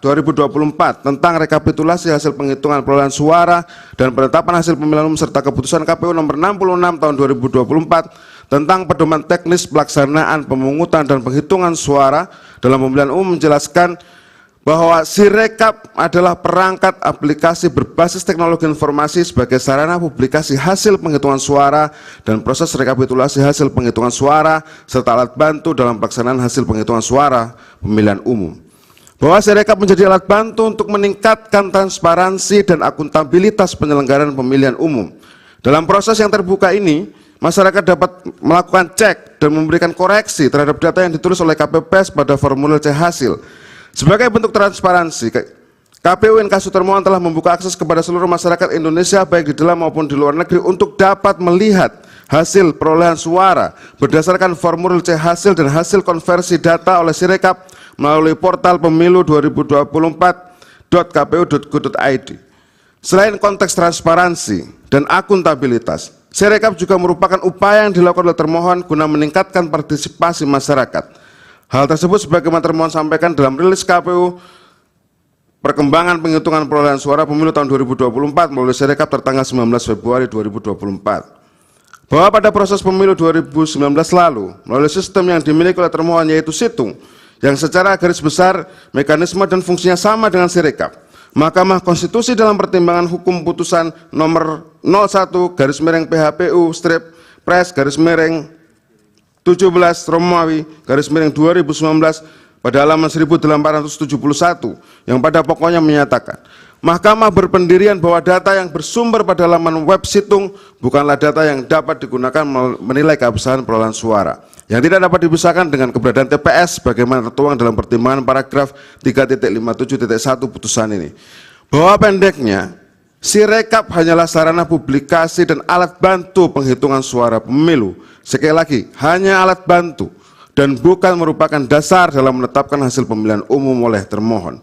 tentang rekapitulasi hasil penghitungan perolehan suara dan penetapan hasil pemilihan umum serta keputusan KPU nomor 66 tahun 2024 tentang pedoman teknis pelaksanaan pemungutan dan penghitungan suara dalam pemilihan umum menjelaskan bahwa Sirekap adalah perangkat aplikasi berbasis teknologi informasi sebagai sarana publikasi hasil penghitungan suara dan proses rekapitulasi hasil penghitungan suara serta alat bantu dalam pelaksanaan hasil penghitungan suara pemilihan umum. Bahwa Sirekap menjadi alat bantu untuk meningkatkan transparansi dan akuntabilitas penyelenggaraan pemilihan umum. Dalam proses yang terbuka ini, masyarakat dapat melakukan cek dan memberikan koreksi terhadap data yang ditulis oleh KPPS pada formulir C hasil. Sebagai bentuk transparansi, KPU Inkasu termohon telah membuka akses kepada seluruh masyarakat Indonesia baik di dalam maupun di luar negeri untuk dapat melihat hasil perolehan suara berdasarkan formulir C hasil dan hasil konversi data oleh Sirekap melalui portal pemilu 2024.kpu.go.id. Selain konteks transparansi dan akuntabilitas, Sirekap juga merupakan upaya yang dilakukan oleh termohon guna meningkatkan partisipasi masyarakat. Hal tersebut sebagaimana termohon sampaikan dalam rilis KPU perkembangan penghitungan perolehan suara pemilu tahun 2024 melalui Sirekap tertanggal 19 Februari 2024. Bahwa pada proses pemilu 2019 lalu melalui sistem yang dimiliki oleh termohon yaitu situng yang secara garis besar mekanisme dan fungsinya sama dengan Sirekap, Mahkamah Konstitusi dalam pertimbangan hukum putusan nomor 01/PHPU/Pres/17 Romawi /2019 pada halaman 1871 yang pada pokoknya menyatakan Mahkamah berpendirian bahwa data yang bersumber pada laman web situng bukanlah data yang dapat digunakan menilai keabsahan perolehan suara yang tidak dapat dipisahkan dengan keberadaan TPS bagaimana tertuang dalam pertimbangan paragraf 3.57.1 putusan ini. Bahwa pendeknya Sirekap hanyalah sarana publikasi dan alat bantu penghitungan suara pemilu. Sekali lagi, hanya alat bantu dan bukan merupakan dasar dalam menetapkan hasil pemilihan umum oleh termohon.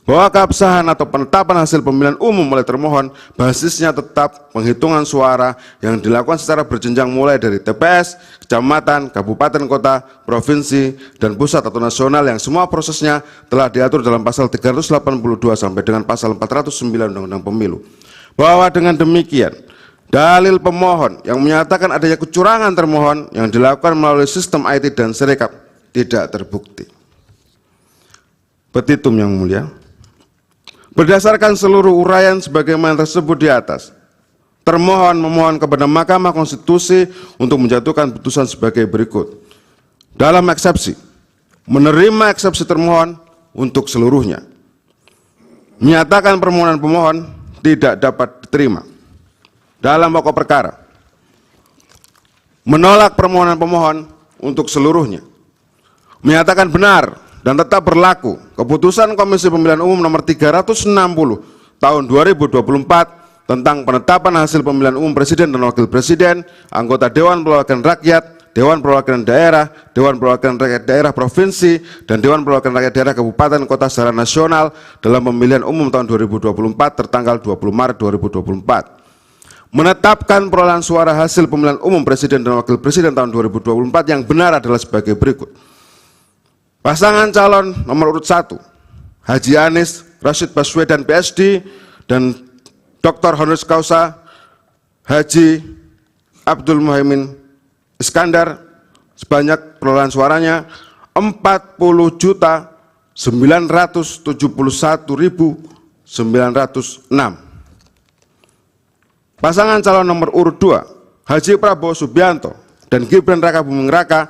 Bahwa keabsahan atau penetapan hasil pemilihan umum oleh termohon basisnya tetap penghitungan suara yang dilakukan secara berjenjang mulai dari TPS, kecamatan, kabupaten, kota, provinsi, dan pusat atau nasional yang semua prosesnya telah diatur dalam pasal 382 sampai dengan pasal 409 Undang-Undang Pemilu. Bahwa dengan demikian, dalil pemohon yang menyatakan adanya kecurangan termohon yang dilakukan melalui sistem IT dan Sirekap tidak terbukti. Petitum yang mulia, berdasarkan seluruh uraian sebagaimana tersebut di atas, termohon memohon kepada Mahkamah Konstitusi untuk menjatuhkan putusan sebagai berikut. Dalam eksepsi, menerima eksepsi termohon untuk seluruhnya. Menyatakan permohonan pemohon tidak dapat diterima. Dalam pokok perkara, menolak permohonan pemohon untuk seluruhnya. Menyatakan benar dan tetap berlaku keputusan Komisi Pemilihan Umum nomor 360 tahun 2024 tentang penetapan hasil pemilihan umum presiden dan wakil presiden, anggota Dewan Perwakilan Rakyat, Dewan Perwakilan Daerah, Dewan Perwakilan Rakyat Daerah Provinsi, dan Dewan Perwakilan Rakyat Daerah Kabupaten Kota secara nasional dalam pemilihan umum tahun 2024 tertanggal 20 Maret 2024. Menetapkan perolehan suara hasil pemilihan umum presiden dan wakil presiden tahun 2024 yang benar adalah sebagai berikut. Pasangan calon nomor urut 1, Haji Anies Rashid Baswedan PSD dan Dr. Honoris Causa Haji Abdul Muhaimin Iskandar sebanyak perolehan suaranya 40.971.906. Pasangan calon nomor urut 2, Haji Prabowo Subianto dan Gibran Raka Buming Raka,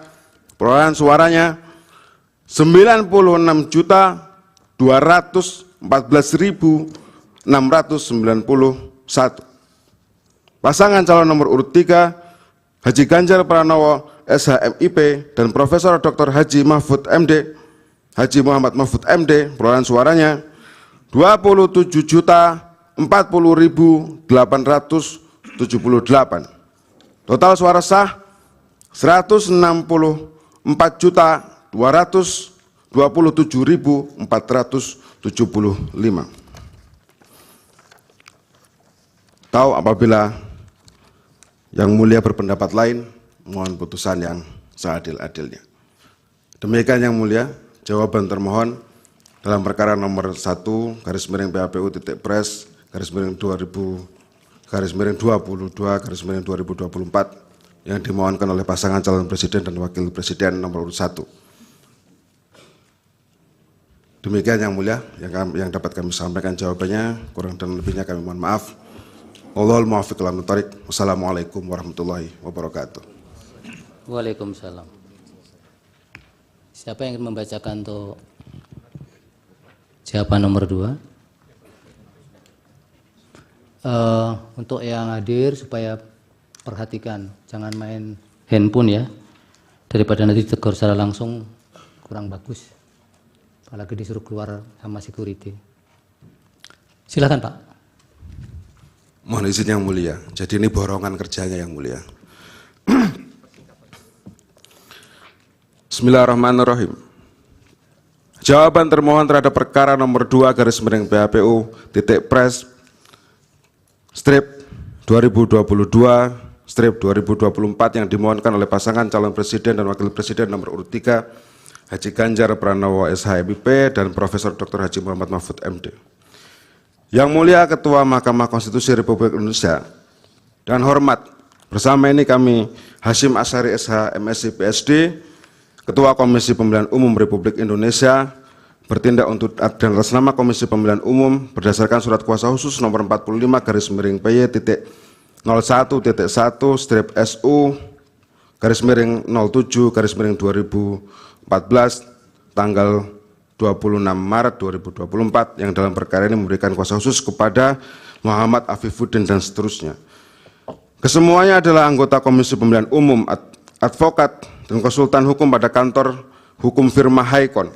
perolehan suaranya 96.214.691. Pasangan calon nomor urut 3, Haji Ganjar Pranowo SHMIP dan Profesor Dr. Haji Mahfud MD, Haji Muhammad Mahfud MD, perolehan suaranya 27.040.878. Total suara sah 164.227.475. Tahu apabila yang mulia berpendapat lain, mohon putusan yang seadil-adilnya. Demikian yang mulia, jawaban termohon dalam perkara nomor 1 /PHPU-Pres/2022/2024 yang dimohonkan oleh pasangan calon presiden dan wakil presiden nomor urut 1. Demikian yang mulia yang dapat kami sampaikan jawabannya, kurang dan lebihnya kami mohon maaf. Wallahul muwaffiq ila aqwamit thoriq. Wassalamualaikum warahmatullahi wabarakatuh. Waalaikumsalam. Siapa yang ingin membacakan untuk jawaban nomor 2? Untuk yang hadir supaya perhatikan, jangan main handphone ya, daripada nanti ditegur secara langsung kurang bagus, apalagi disuruh keluar sama security. Silakan Pak. Mohon izin yang mulia, jadi ini borongan kerjanya yang mulia. Bismillahirrahmanirrahim. Jawaban termohon terhadap perkara nomor 2 garis miring PHPU titik pres strip 2022 strip 2024 yang dimohonkan oleh pasangan calon presiden dan wakil presiden nomor urut 3 Haji Ganjar Pranowo SH/MIP dan Profesor Dr. Haji Muhammad Mahfud MD. Yang mulia Ketua Mahkamah Konstitusi Republik Indonesia dan hormat, bersama ini kami Hasyim Asyari SH MSc PSD, Ketua Komisi Pemilihan Umum Republik Indonesia, bertindak untuk dan atas nama Komisi Pemilihan Umum berdasarkan Surat Kuasa Khusus nomor 45 garis miring PY titik 01.1 strip SU garis miring 07 garis miring 2014 tanggal 26 Maret 2024 yang dalam perkara ini memberikan kuasa khusus kepada Muhammad Afifuddin dan seterusnya. Kesemuanya adalah anggota Komisi Pemilihan Umum, advokat dan konsultan hukum pada kantor hukum firma Haikon,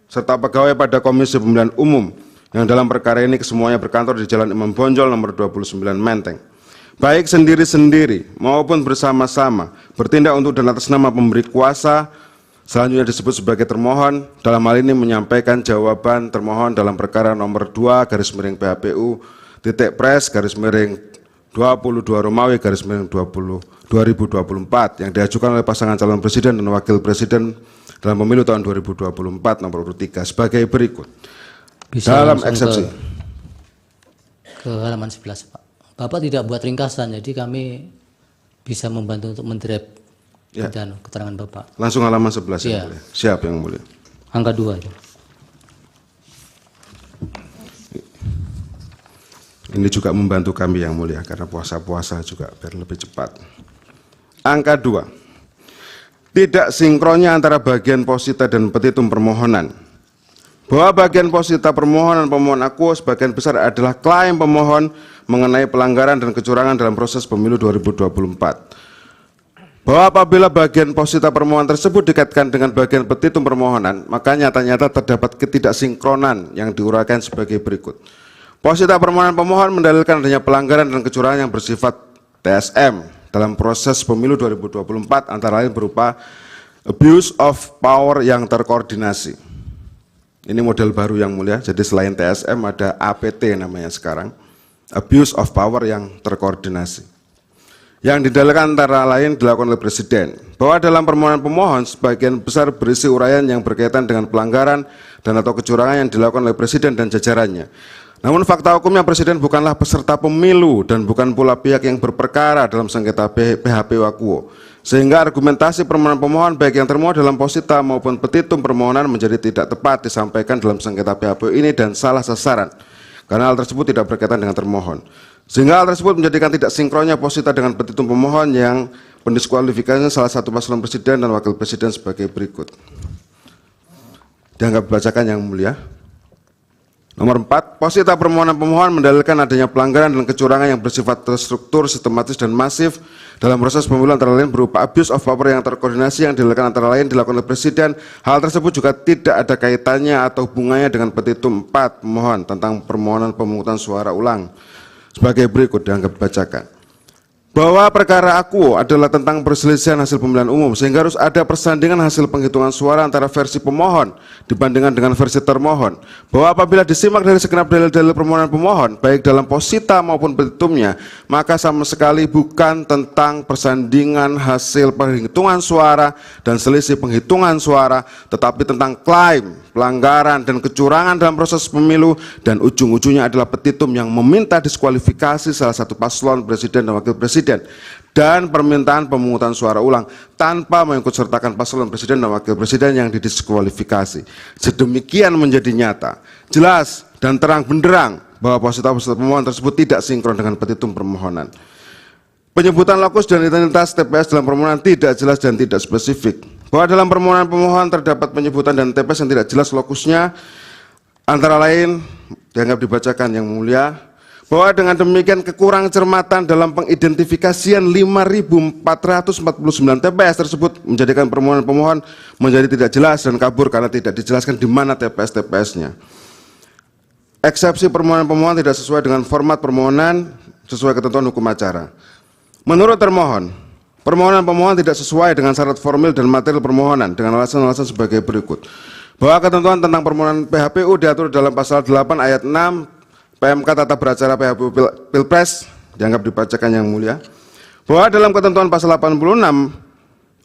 serta pegawai pada Komisi Pemilihan Umum yang dalam perkara ini kesemuanya berkantor di Jalan Imam Bonjol nomor 29 Menteng. Baik sendiri-sendiri maupun bersama-sama bertindak untuk dan atas nama pemberi kuasa selanjutnya disebut sebagai termohon, dalam hal ini menyampaikan jawaban termohon dalam perkara nomor 2 garis miring PHPU titik pres garis miring 22 Romawi garis miring 2024 yang diajukan oleh pasangan calon presiden dan wakil presiden dalam pemilu tahun 2024 nomor urut 3 sebagai berikut. Bisa dalam langsung eksepsi ke halaman 11 Pak. Bapak tidak buat ringkasan, jadi kami bisa membantu untuk mendirect Ya. dan keterangan Bapak. langsung halaman 11 Ya. yang mulia. Siap yang mulia. Angka 2 ya. Ini juga membantu kami yang mulia karena puasa-puasa juga biar lebih cepat. Angka 2. Tidak sinkronnya antara bagian posita dan petitum permohonan. Bahwa bagian posita permohonan pemohon akuo sebagian besar adalah klaim pemohon mengenai pelanggaran dan kecurangan dalam proses pemilu 2024. Bahwa apabila bagian posita permohonan tersebut dikaitkan dengan bagian petitum permohonan, maka nyata-nyata terdapat ketidaksinkronan yang diuraikan sebagai berikut. Posita permohonan pemohon mendalilkan adanya pelanggaran dan kecurangan yang bersifat TSM dalam proses pemilu 2024 antara lain berupa abuse of power yang terkoordinasi. Ini model baru yang mulia, jadi selain TSM ada APT namanya sekarang, abuse of power yang terkoordinasi. Yang didalilkan antara lain dilakukan oleh Presiden, bahwa dalam permohonan pemohon sebagian besar berisi uraian yang berkaitan dengan pelanggaran dan atau kecurangan yang dilakukan oleh Presiden dan jajarannya. Namun fakta hukumnya Presiden bukanlah peserta pemilu dan bukan pula pihak yang berperkara dalam sengketa PHPU akuo. Sehingga argumentasi permohonan pemohon baik yang termuat dalam posita maupun petitum permohonan menjadi tidak tepat disampaikan dalam sengketa PHPU ini dan salah sasaran. Karena hal tersebut tidak berkaitan dengan termohon. Sehingga hal tersebut menjadikan tidak sinkronnya posita dengan petitum pemohon yang pendiskualifikasinya salah satu paslon presiden dan wakil presiden sebagai berikut. Dianggap dibacakan yang mulia. Nomor 4, posita permohonan pemohon mendalilkan adanya pelanggaran dan kecurangan yang bersifat terstruktur, sistematis, dan masif dalam proses pemilu antara lain berupa abuse of power yang terkoordinasi yang dilakukan antara lain dilakukan oleh Presiden. Hal tersebut juga tidak ada kaitannya atau hubungannya dengan petitum 4 pemohon tentang permohonan pemungutan suara ulang. Sebagai berikut dianggap dibacakan. Bahwa perkara akuo adalah tentang perselisihan hasil pemilihan umum sehingga harus ada persandingan hasil penghitungan suara antara versi pemohon dibandingkan dengan versi termohon. Bahwa apabila disimak dari segenap dalil-dalil permohonan pemohon baik dalam posita maupun petitumnya maka sama sekali bukan tentang persandingan hasil penghitungan suara dan selisih penghitungan suara tetapi tentang klaim, pelanggaran dan kecurangan dalam proses pemilu dan ujung-ujungnya adalah petitum yang meminta diskualifikasi salah satu paslon presiden dan wakil presiden presiden dan permintaan pemungutan suara ulang tanpa mengikutsertakan paslon presiden dan wakil presiden yang didiskualifikasi. Sedemikian menjadi nyata, jelas dan terang benderang bahwa peserta pemohon tersebut tidak sinkron dengan petitum permohonan. Penyebutan lokus dan identitas TPS dalam permohonan tidak jelas dan tidak spesifik. Bahwa dalam permohonan pemohon terdapat penyebutan dan TPS yang tidak jelas lokusnya, antara lain dianggap dibacakan yang mulia, bahwa dengan demikian kekurang cermatan dalam pengidentifikasian 5.449 TPS tersebut menjadikan permohonan pemohon menjadi tidak jelas dan kabur karena tidak dijelaskan di mana TPS-TPS-nya. Eksepsi permohonan pemohon tidak sesuai dengan format permohonan sesuai ketentuan hukum acara. Menurut termohon, permohonan pemohon tidak sesuai dengan syarat formil dan material permohonan dengan alasan-alasan sebagai berikut. Bahwa ketentuan tentang permohonan PHPU diatur dalam pasal 8 ayat 6 PMK Tata Beracara PHPU Pilpres, dianggap dibacakan yang mulia. Bahwa dalam ketentuan pasal 86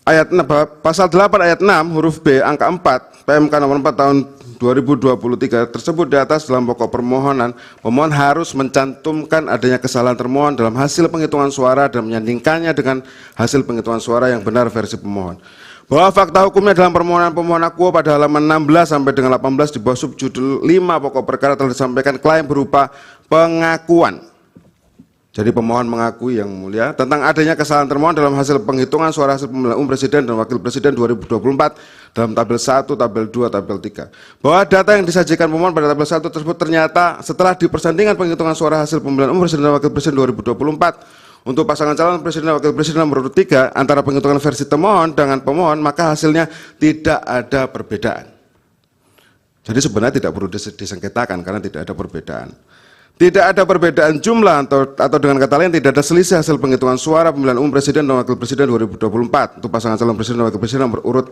ayat 6, pasal 8 ayat 6 huruf B angka 4 PMK nomor 4 tahun 2023 tersebut di atas dalam pokok permohonan, pemohon harus mencantumkan adanya kesalahan termohon dalam hasil penghitungan suara dan menyandingkannya dengan hasil penghitungan suara yang benar versi pemohon. Bahwa fakta hukumnya dalam permohonan pemohon akuo pada halaman 16 sampai dengan 18 di bawah subjudul 5 pokok perkara telah disampaikan klaim berupa pengakuan. Jadi pemohon mengakui yang mulia tentang adanya kesalahan termohon dalam hasil penghitungan suara hasil pemilihan umum presiden dan wakil presiden 2024 dalam tabel 1, tabel 2, tabel 3. Bahwa data yang disajikan pemohon pada tabel 1 tersebut ternyata setelah dipersandingkan penghitungan suara hasil pemilihan umum presiden dan wakil presiden 2024 untuk pasangan calon presiden dan wakil presiden nomor urut 3 antara penghitungan versi termohon dengan pemohon, maka hasilnya tidak ada perbedaan. Jadi sebenarnya tidak perlu disengketakan karena tidak ada perbedaan. Tidak ada perbedaan jumlah atau dengan kata lain tidak ada selisih hasil penghitungan suara pemilihan umum presiden dan wakil presiden 2024 untuk pasangan calon presiden dan wakil presiden nomor urut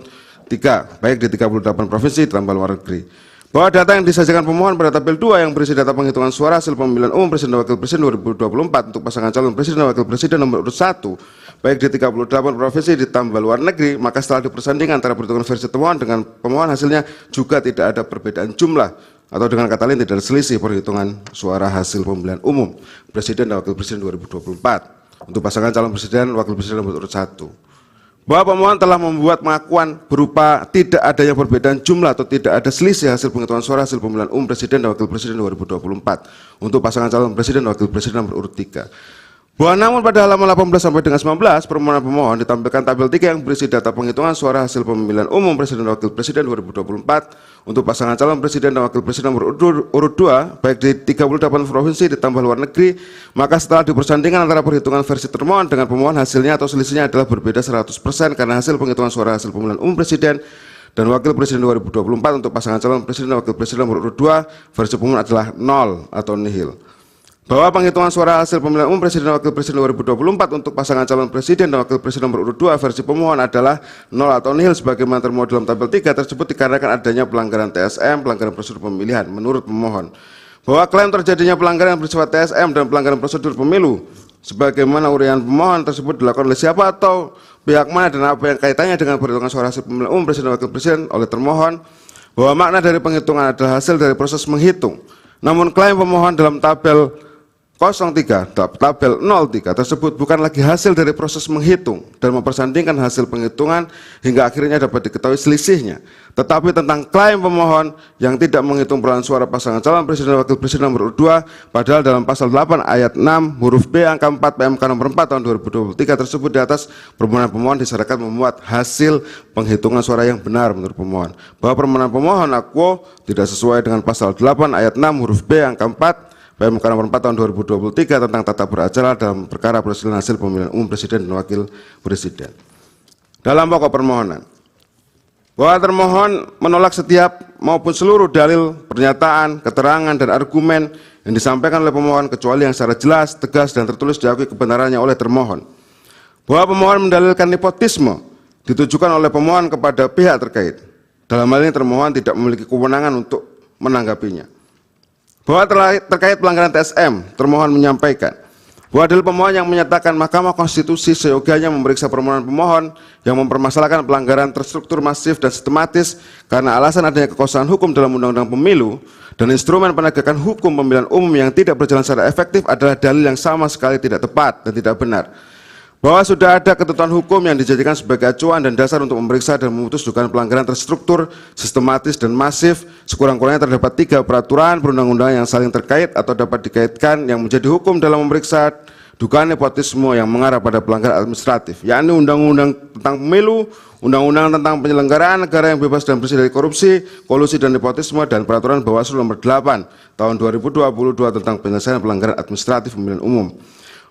3 baik di 38 provinsi tambah luar negeri. Bahwa data yang disajikan pemohon pada tabel 2 yang berisi data penghitungan suara hasil pemilihan umum presiden dan wakil presiden 2024 untuk pasangan calon presiden dan wakil presiden nomor urut 1 baik di 38 provinsi ditambah luar negeri, maka setelah dipersandingkan antara perhitungan versi termohon dengan pemohon hasilnya juga tidak ada perbedaan jumlah atau dengan kata lain tidak ada selisih perhitungan suara hasil pemilihan umum presiden dan wakil presiden 2024 untuk pasangan calon presiden dan wakil presiden nomor urut 1. Bahwa pemohon telah membuat pengakuan berupa tidak adanya perbedaan jumlah atau tidak ada selisih hasil penghitungan suara hasil pemilihan umum presiden dan wakil presiden 2024 untuk pasangan calon presiden dan wakil presiden nomor urut 3. Bahwa namun pada halaman 18 sampai dengan 19 permohonan pemohon ditampilkan tabel 3 yang berisi data penghitungan suara hasil pemilihan umum presiden dan wakil presiden 2024 untuk pasangan calon presiden dan wakil presiden nomor urut 2 baik di 38 provinsi ditambah luar negeri, maka setelah dipersandingkan antara perhitungan versi termohon dengan pemohon hasilnya atau selisihnya adalah berbeda 100% karena hasil penghitungan suara hasil pemilihan umum presiden dan wakil presiden 2024 untuk pasangan calon presiden dan wakil presiden nomor urut 2 versi pemohon adalah 0 atau nihil. Bahwa penghitungan suara hasil pemilihan umum presiden dan wakil presiden 2024 untuk pasangan calon presiden dan wakil presiden nomor urut 2 versi pemohon adalah 0 atau nihil sebagaimana termuat dalam tabel 3 tersebut dikarenakan adanya pelanggaran TSM, pelanggaran prosedur pemilihan menurut pemohon. Bahwa klaim terjadinya pelanggaran yang bersifat TSM dan pelanggaran prosedur pemilu sebagaimana uraian pemohon tersebut dilakukan oleh siapa atau pihak mana dan apa yang kaitannya dengan perhitungan suara hasil pemilihan umum presiden dan wakil presiden oleh termohon, bahwa makna dari penghitungan adalah hasil dari proses menghitung. Namun klaim pemohon dalam tabel 03 tabel 03 tersebut bukan lagi hasil dari proses menghitung dan mempersandingkan hasil penghitungan hingga akhirnya dapat diketahui selisihnya, tetapi tentang klaim pemohon yang tidak menghitung perolehan suara pasangan calon presiden dan wakil presiden nomor urut 2 padahal dalam pasal 8 ayat 6 huruf B angka 4 PMK nomor 4 tahun 2023 tersebut di atas permohonan pemohon disyaratkan memuat hasil penghitungan suara yang benar menurut pemohon, bahwa permohonan pemohon akuo tidak sesuai dengan pasal 8 ayat 6 huruf B angka 4 PMK nomor 4 tahun 2023 tentang tata beracara dalam perkara perselisihan hasil pemilihan umum presiden dan wakil presiden. Dalam pokok permohonan, bahwa termohon menolak setiap maupun seluruh dalil, pernyataan, keterangan, dan argumen yang disampaikan oleh pemohon kecuali yang secara jelas, tegas, dan tertulis diakui kebenarannya oleh termohon. Bahwa pemohon mendalilkan nepotisme ditujukan oleh pemohon kepada pihak terkait. Dalam hal ini termohon tidak memiliki kewenangan untuk menanggapinya. Bahwa terkait pelanggaran TSM, termohon menyampaikan bahwa dalil pemohon yang menyatakan Mahkamah Konstitusi seyogianya memeriksa permohonan pemohon yang mempermasalahkan pelanggaran terstruktur masif dan sistematis karena alasan adanya kekosongan hukum dalam Undang-Undang Pemilu dan instrumen penegakan hukum pemilihan umum yang tidak berjalan secara efektif adalah dalil yang sama sekali tidak tepat dan tidak benar. bahwa sudah ada ketentuan hukum yang dijadikan sebagai acuan dan dasar untuk memeriksa dan memutus dugaan pelanggaran terstruktur, sistematis, dan masif, sekurang-kurangnya terdapat 3 peraturan perundang-undangan yang saling terkait atau dapat dikaitkan yang menjadi hukum dalam memeriksa dugaan nepotisme yang mengarah pada pelanggaran administratif, yakni Undang-Undang tentang Pemilu, Undang-Undang tentang Penyelenggaraan Negara yang Bebas dan Bersih dari Korupsi, Kolusi dan Nepotisme, dan Peraturan Bawaslu Nomor 8 Tahun 2022 tentang penyelesaian pelanggaran administratif pemilihan umum.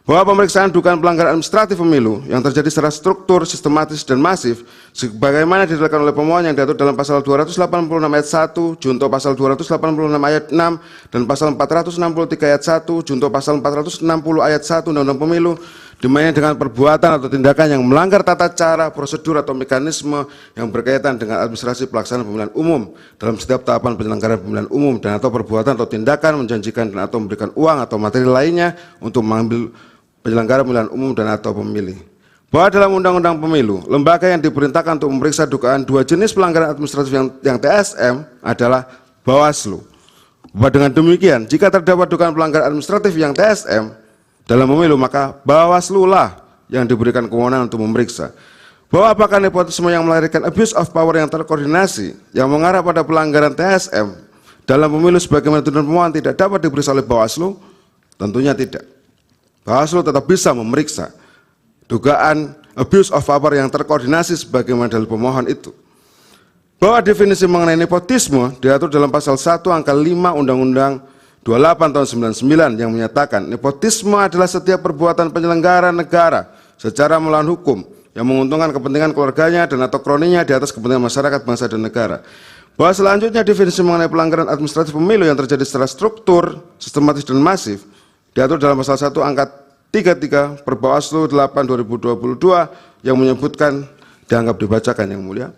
Bahwa pemeriksaan dugaan pelanggaran administratif pemilu yang terjadi secara struktur, sistematis, dan masif, sebagaimana dilakukan oleh pemohon yang diatur dalam pasal 286 ayat 1, junto pasal 286 ayat 6, dan pasal 463 ayat 1, junto pasal 460 ayat 1 Undang-Undang Pemilu, dimana dengan perbuatan atau tindakan yang melanggar tata cara, prosedur, atau mekanisme yang berkaitan dengan administrasi pelaksanaan pemilihan umum dalam setiap tahapan penyelenggaraan pemilihan umum, dan atau perbuatan atau tindakan menjanjikan dan atau memberikan uang atau materi lainnya untuk mengambil penyelenggara pemilihan umum dan atau pemilih. Bahwa dalam Undang-Undang Pemilu, lembaga yang diperintahkan untuk memeriksa dugaan 2 jenis pelanggaran administratif yang TSM adalah Bawaslu. Bahwa dengan demikian, jika terdapat dugaan pelanggaran administratif yang TSM dalam pemilu, maka Bawaslu lah yang diberikan kewenangan untuk memeriksa. Bahwa apakah nepotisme yang melahirkan abuse of power yang terkoordinasi yang mengarah pada pelanggaran TSM dalam pemilu sebagaimana tuntutan pemohon tidak dapat diperiksa oleh Bawaslu? Tentunya tidak. Bawaslu tetap bisa memeriksa dugaan abuse of power yang terkoordinasi sebagaimana dalil pemohon itu. Bahwa definisi mengenai nepotisme diatur dalam pasal 1 angka 5 Undang-Undang 28 tahun 99 yang menyatakan nepotisme adalah setiap perbuatan penyelenggara negara secara melawan hukum yang menguntungkan kepentingan keluarganya dan atau kroninya di atas kepentingan masyarakat, bangsa, dan negara. Bahwa selanjutnya definisi mengenai pelanggaran administratif pemilu yang terjadi secara struktur, sistematis, dan masif diatur dalam pasal 1 angka 33 Perbawaslu 8 2022 yang menyebutkan, dianggap dibacakan yang mulia,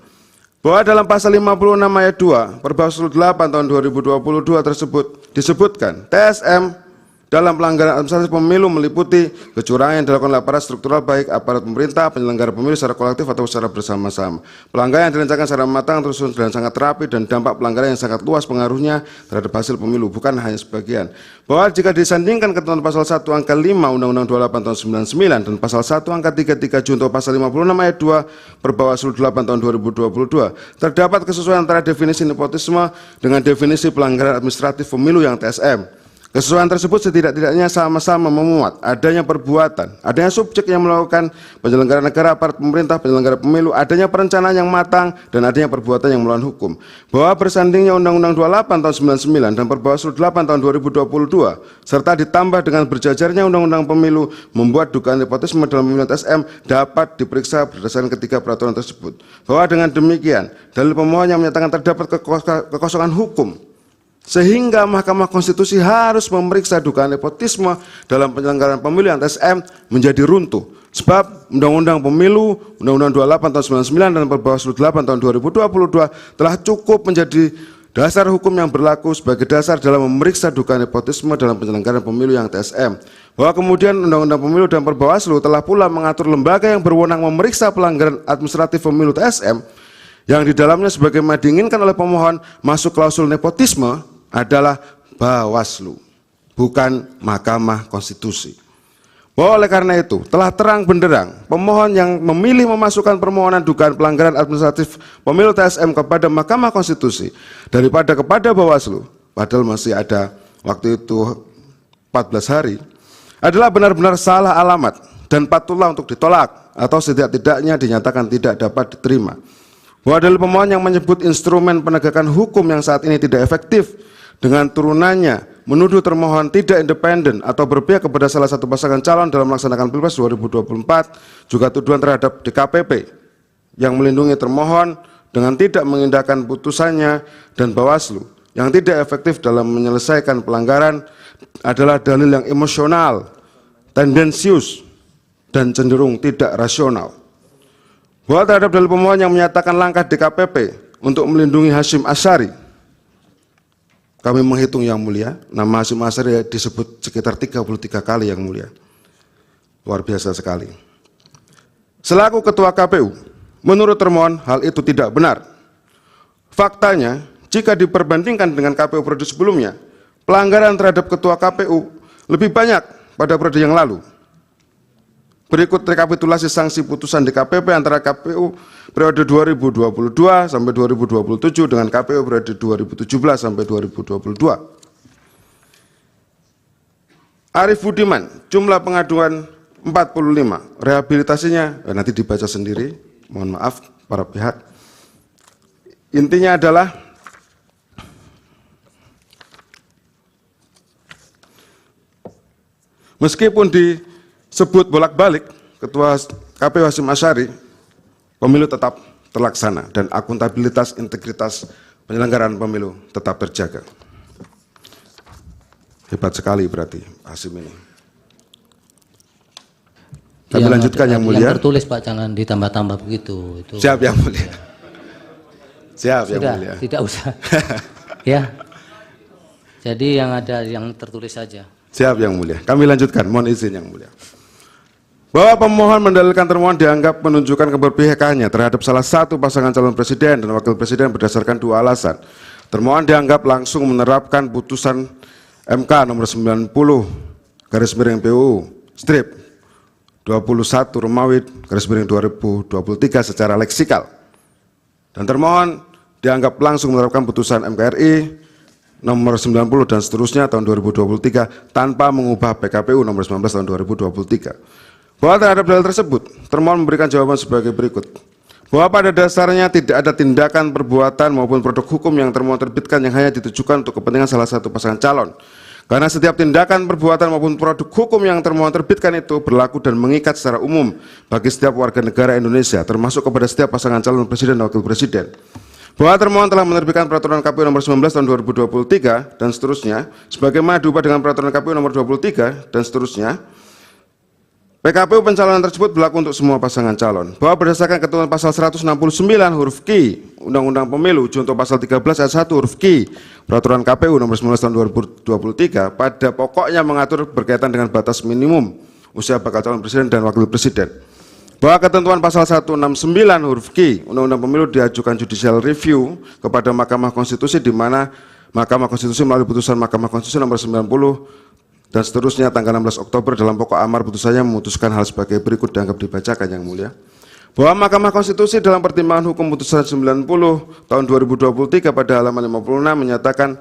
bahwa dalam pasal 56 ayat 2 Perbawaslu 8 tahun 2022 tersebut disebutkan TSM dalam pelanggaran administratif pemilu meliputi kecurangan yang dilakukan oleh aparat struktural baik aparat pemerintah, penyelenggara pemilu secara kolektif atau secara bersama-sama. Pelanggaran yang direncanakan secara matang, tersusun dan sangat rapi, dan dampak pelanggaran yang sangat luas pengaruhnya terhadap hasil pemilu, bukan hanya sebagian. Bahwa jika disandingkan ketentuan pasal 1 angka 5 Undang-Undang 28 tahun 99 dan pasal 1 angka 33 junto pasal 56 ayat 2 Perbawaslu 8 tahun 2022, terdapat kesesuaian antara definisi nepotisme dengan definisi pelanggaran administratif pemilu yang TSM. Kesesuaian tersebut setidak-tidaknya sama-sama memuat adanya perbuatan, adanya subjek yang melakukan penyelenggara negara, aparat pemerintah, penyelenggara pemilu, adanya perencanaan yang matang, dan adanya perbuatan yang melawan hukum. Bahwa bersandingnya Undang-Undang 28 tahun 99 dan Perbawaslu 8 tahun 2022, serta ditambah dengan berjajarnya Undang-Undang Pemilu, membuat dugaan nepotisme dalam pemilihan TSM dapat diperiksa berdasarkan ketiga peraturan tersebut. Bahwa dengan demikian, dalil pemohon yang menyatakan terdapat kekosongan hukum, sehingga Mahkamah Konstitusi harus memeriksa dugaan nepotisme dalam penyelenggaraan pemilu yang TSM menjadi runtuh. Sebab Undang-Undang Pemilu, Undang-Undang 28 tahun 99 dan Perbawaslu 8 tahun 2022 telah cukup menjadi dasar hukum yang berlaku sebagai dasar dalam memeriksa dugaan nepotisme dalam penyelenggaraan pemilu yang TSM. Bahwa kemudian Undang-Undang Pemilu dan Perbawaslu telah pula mengatur lembaga yang berwenang memeriksa pelanggaran administratif pemilu TSM yang di dalamnya sebagaimana diinginkan oleh pemohon masuk klausul nepotisme adalah Bawaslu, bukan Mahkamah Konstitusi. Bahwa oleh karena itu telah terang benderang pemohon yang memilih memasukkan permohonan dugaan pelanggaran administratif pemilu TSM kepada Mahkamah Konstitusi daripada kepada Bawaslu, padahal masih ada waktu itu 14 hari, adalah benar-benar salah alamat dan patutlah untuk ditolak atau setidak-tidaknya dinyatakan tidak dapat diterima. Bahwa dalil pemohon yang menyebut instrumen penegakan hukum yang saat ini tidak efektif dengan turunannya menuduh termohon tidak independen atau berpihak kepada salah satu pasangan calon dalam melaksanakan Pilpres 2024, juga tuduhan terhadap DKPP yang melindungi termohon dengan tidak mengindahkan putusannya dan Bawaslu yang tidak efektif dalam menyelesaikan pelanggaran adalah dalil yang emosional, tendensius, dan cenderung tidak rasional. Bahwa terhadap dalil pemohon yang menyatakan langkah DKPP untuk melindungi Hasyim Asyari, kami menghitung yang mulia, nama Hasyim Asyari disebut sekitar 33 kali yang mulia. Luar biasa sekali. Selaku Ketua KPU, menurut termohon hal itu tidak benar. Faktanya, jika diperbandingkan dengan KPU periode sebelumnya, pelanggaran terhadap Ketua KPU lebih banyak pada periode yang lalu. Berikut rekapitulasi sanksi putusan DKPP antara KPU periode 2022 sampai 2027 dengan KPU periode 2017 sampai 2022. Arif Budiman, jumlah pengaduan 45, rehabilitasinya nanti dibaca sendiri, mohon maaf para pihak. Intinya adalah meskipun disebut bolak-balik Ketua KPU Hasyim Asyari, pemilu tetap terlaksana dan akuntabilitas integritas penyelenggaraan pemilu tetap terjaga. Hebat sekali berarti Hasyim ini. Kami lanjutkan yang mulia. Yang tertulis Pak, jangan ditambah-tambah begitu. Itu siap yang mulia. Siap sudah, yang mulia. tidak usah. Ya. Jadi yang ada yang tertulis saja. Siap yang mulia. Kami lanjutkan, mohon izin yang mulia. Bahwa pemohon mendalilkan termohon dianggap menunjukkan keberpihakannya terhadap salah satu pasangan calon presiden dan wakil presiden berdasarkan dua alasan. Termohon dianggap langsung menerapkan putusan MK nomor 90 garis miring PUU strip 21 Romawi garis miring 2023 secara leksikal. Dan termohon dianggap langsung menerapkan putusan MKRI nomor 90 dan seterusnya tahun 2023 tanpa mengubah PKPU nomor 19 tahun 2023. Bahwa terhadap dalil tersebut, termohon memberikan jawaban sebagai berikut. Bahwa pada dasarnya tidak ada tindakan, perbuatan maupun produk hukum yang termohon terbitkan yang hanya ditujukan untuk kepentingan salah satu pasangan calon. Karena setiap tindakan, perbuatan maupun produk hukum yang termohon terbitkan itu berlaku dan mengikat secara umum bagi setiap warga negara Indonesia, termasuk kepada setiap pasangan calon presiden dan wakil presiden. Bahwa termohon telah menerbitkan peraturan KPU nomor 19 tahun 2023 dan seterusnya, sebagaimana diubah dengan peraturan KPU nomor 23 dan seterusnya. PKPU pencalonan tersebut berlaku untuk semua pasangan calon. Bahwa berdasarkan ketentuan pasal 169 huruf Q Undang-Undang Pemilu junto pasal 13 ayat 1 huruf Q Peraturan KPU nomor 19 tahun 2023 pada pokoknya mengatur berkaitan dengan batas minimum usia bakal calon presiden dan wakil presiden. Bahwa ketentuan pasal 169 huruf Q Undang-Undang Pemilu diajukan judicial review kepada Mahkamah Konstitusi di mana Mahkamah Konstitusi melalui putusan Mahkamah Konstitusi nomor 90 dan seterusnya tanggal 16 Oktober dalam pokok amar putusannya memutuskan hal sebagai berikut dianggap dibacakan yang mulia. Bahwa Mahkamah Konstitusi dalam pertimbangan hukum putusan 90 tahun 2023 pada halaman 56 menyatakan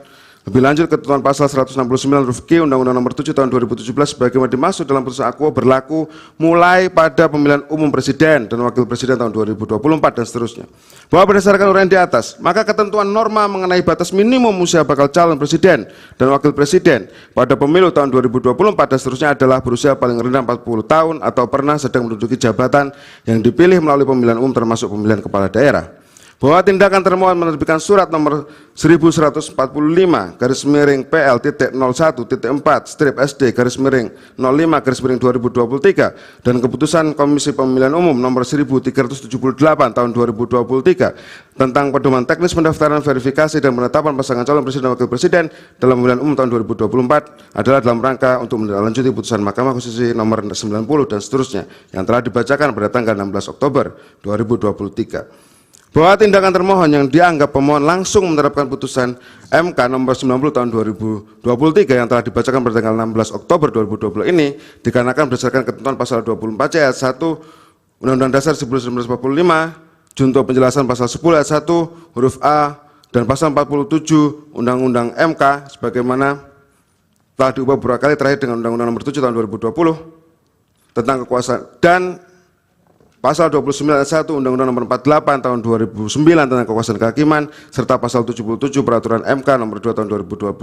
lebih lanjut ketentuan pasal 169 huruf Q Undang-Undang nomor 7 tahun 2017 sebagaimana dimaksud dalam putusan akuo berlaku mulai pada pemilihan umum presiden dan wakil presiden tahun 2024 dan seterusnya. Bahwa berdasarkan uraian di atas, maka ketentuan norma mengenai batas minimum usia bakal calon presiden dan wakil presiden pada pemilu tahun 2024 dan seterusnya adalah berusia paling rendah 40 tahun atau pernah sedang menduduki jabatan yang dipilih melalui pemilihan umum termasuk pemilihan kepala daerah. Bahwa tindakan termohon menerbitkan surat nomor 1145 garis miring PL.01.4 strip SD garis miring 05 garis miring 2023 dan keputusan Komisi Pemilihan Umum nomor 1378 tahun 2023 tentang pedoman teknis pendaftaran verifikasi dan penetapan pasangan calon presiden dan wakil presiden dalam pemilihan umum tahun 2024 adalah dalam rangka untuk menindaklanjuti putusan Mahkamah Konstitusi nomor 90 dan seterusnya yang telah dibacakan pada tanggal 16 Oktober 2023. Bahwa tindakan termohon yang dianggap pemohon langsung menerapkan putusan MK nomor 90 tahun 2023 yang telah dibacakan pada tanggal 16 Oktober 2020 ini dikarenakan berdasarkan ketentuan pasal 24 ayat 1 Undang-Undang Dasar 1945 junto penjelasan pasal 10 ayat 1 huruf A dan pasal 47 Undang-Undang MK sebagaimana telah diubah beberapa kali terakhir dengan Undang-Undang nomor 7 tahun 2020 tentang kekuasaan dan pasal 29 ayat 1 Undang-Undang nomor 48 tahun 2009 tentang kekuasaan kehakiman serta pasal 77 peraturan MK nomor 2 tahun 2021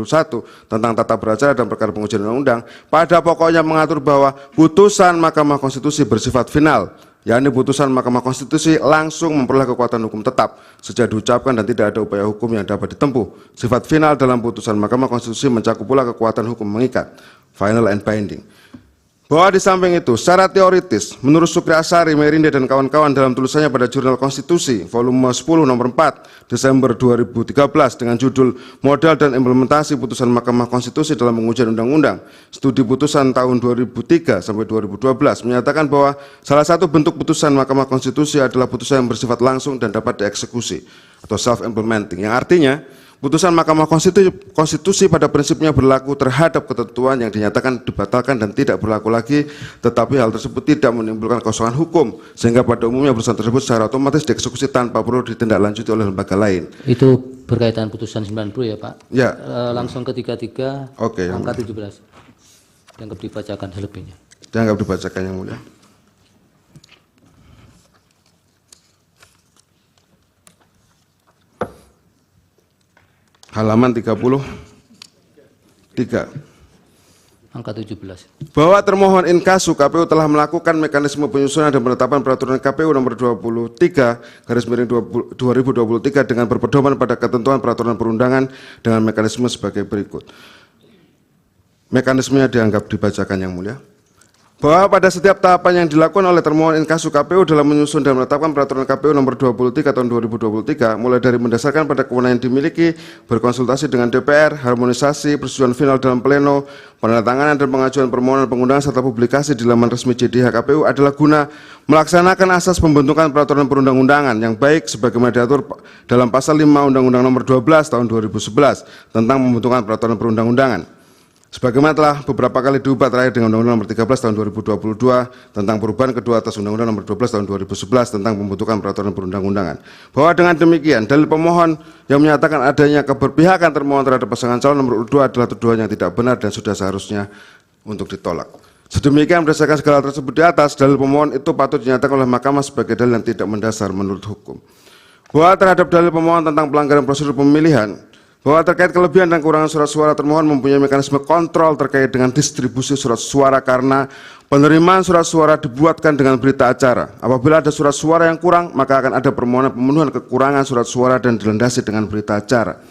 tentang tata beracara dan perkara pengujian undang-undang pada pokoknya mengatur bahwa putusan Mahkamah Konstitusi bersifat final, yakni putusan Mahkamah Konstitusi langsung memperoleh kekuatan hukum tetap sejak diucapkan dan tidak ada upaya hukum yang dapat ditempuh. Sifat final dalam putusan Mahkamah Konstitusi mencakup pula kekuatan hukum mengikat, final and binding. Bahwa di samping itu, secara teoritis, menurut Sukri Asari, Merinde, dan kawan-kawan dalam tulisannya pada Jurnal Konstitusi, volume 10 nomor 4, Desember 2013, dengan judul Modal dan Implementasi Putusan Mahkamah Konstitusi dalam Pengujian Undang-Undang, Studi Putusan tahun 2003 sampai 2012, menyatakan bahwa salah satu bentuk putusan Mahkamah Konstitusi adalah putusan yang bersifat langsung dan dapat dieksekusi, atau self-implementing, yang artinya, Putusan Mahkamah Konstitusi pada prinsipnya berlaku terhadap ketentuan yang dinyatakan dibatalkan dan tidak berlaku lagi, tetapi hal tersebut tidak menimbulkan kekosongan hukum, sehingga pada umumnya putusan tersebut secara otomatis dieksekusi tanpa perlu ditindaklanjuti oleh lembaga lain. Itu berkaitan putusan 90 ya Pak? Ya. Langsung ke 33, Oke, angka 17. Dianggap dibacakan selebihnya. Dianggap dibacakan yang mulia. Halaman 33. Angka 17. Bahwa termohon inkasu KPU telah melakukan mekanisme penyusunan dan penetapan peraturan KPU nomor 23/2023 dengan berpedoman pada ketentuan peraturan perundangan dengan mekanisme sebagai berikut. Mekanismenya dianggap dibacakan yang mulia. Bahwa pada setiap tahapan yang dilakukan oleh termohon inkasu KPU dalam menyusun dan menetapkan peraturan KPU nomor 23 tahun 2023, mulai dari mendasarkan pada kewenangan yang dimiliki, berkonsultasi dengan DPR, harmonisasi, persetujuan final dalam pleno, penandatanganan dan pengajuan permohonan pengundangan serta publikasi di laman resmi JDH KPU adalah guna melaksanakan asas pembentukan peraturan perundang-undangan yang baik sebagaimana diatur dalam pasal 5 Undang-Undang nomor 12 tahun 2011 tentang pembentukan peraturan perundang-undangan. Sebagaimana telah beberapa kali diubah terakhir dengan Undang-Undang nomor 13 tahun 2022 tentang perubahan kedua atas Undang-Undang nomor 12 tahun 2011 tentang pembentukan peraturan perundang-undangan. Bahwa dengan demikian, dalil pemohon yang menyatakan adanya keberpihakan termohon terhadap pasangan calon nomor urut 2 adalah tuduhan yang tidak benar dan sudah seharusnya untuk ditolak. Sedemikian berdasarkan segala tersebut di atas, dalil pemohon itu patut dinyatakan oleh Mahkamah sebagai dalil yang tidak mendasar menurut hukum. Bahwa terhadap dalil pemohon tentang pelanggaran prosedur pemilihan, bahwa terkait kelebihan dan kekurangan surat suara termohon mempunyai mekanisme kontrol terkait dengan distribusi surat suara karena penerimaan surat suara dibuatkan dengan berita acara. Apabila ada surat suara yang kurang, maka akan ada permohonan pemenuhan kekurangan surat suara dan dilandasi dengan berita acara.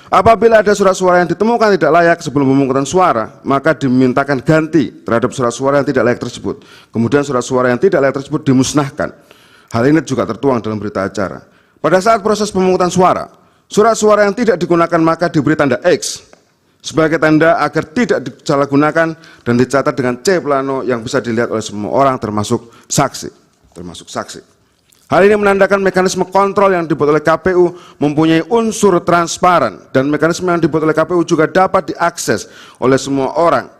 Apabila ada surat suara yang ditemukan tidak layak sebelum pemungutan suara, maka dimintakan ganti terhadap surat suara yang tidak layak tersebut. Kemudian surat suara yang tidak layak tersebut dimusnahkan. Hal ini juga tertuang dalam berita acara. Pada saat proses pemungutan suara, surat suara yang tidak digunakan maka diberi tanda X sebagai tanda agar tidak disalahgunakan dan dicatat dengan C plano yang bisa dilihat oleh semua orang termasuk saksi. Hal ini menandakan mekanisme kontrol yang dibuat oleh KPU mempunyai unsur transparan dan mekanisme yang dibuat oleh KPU juga dapat diakses oleh semua orang.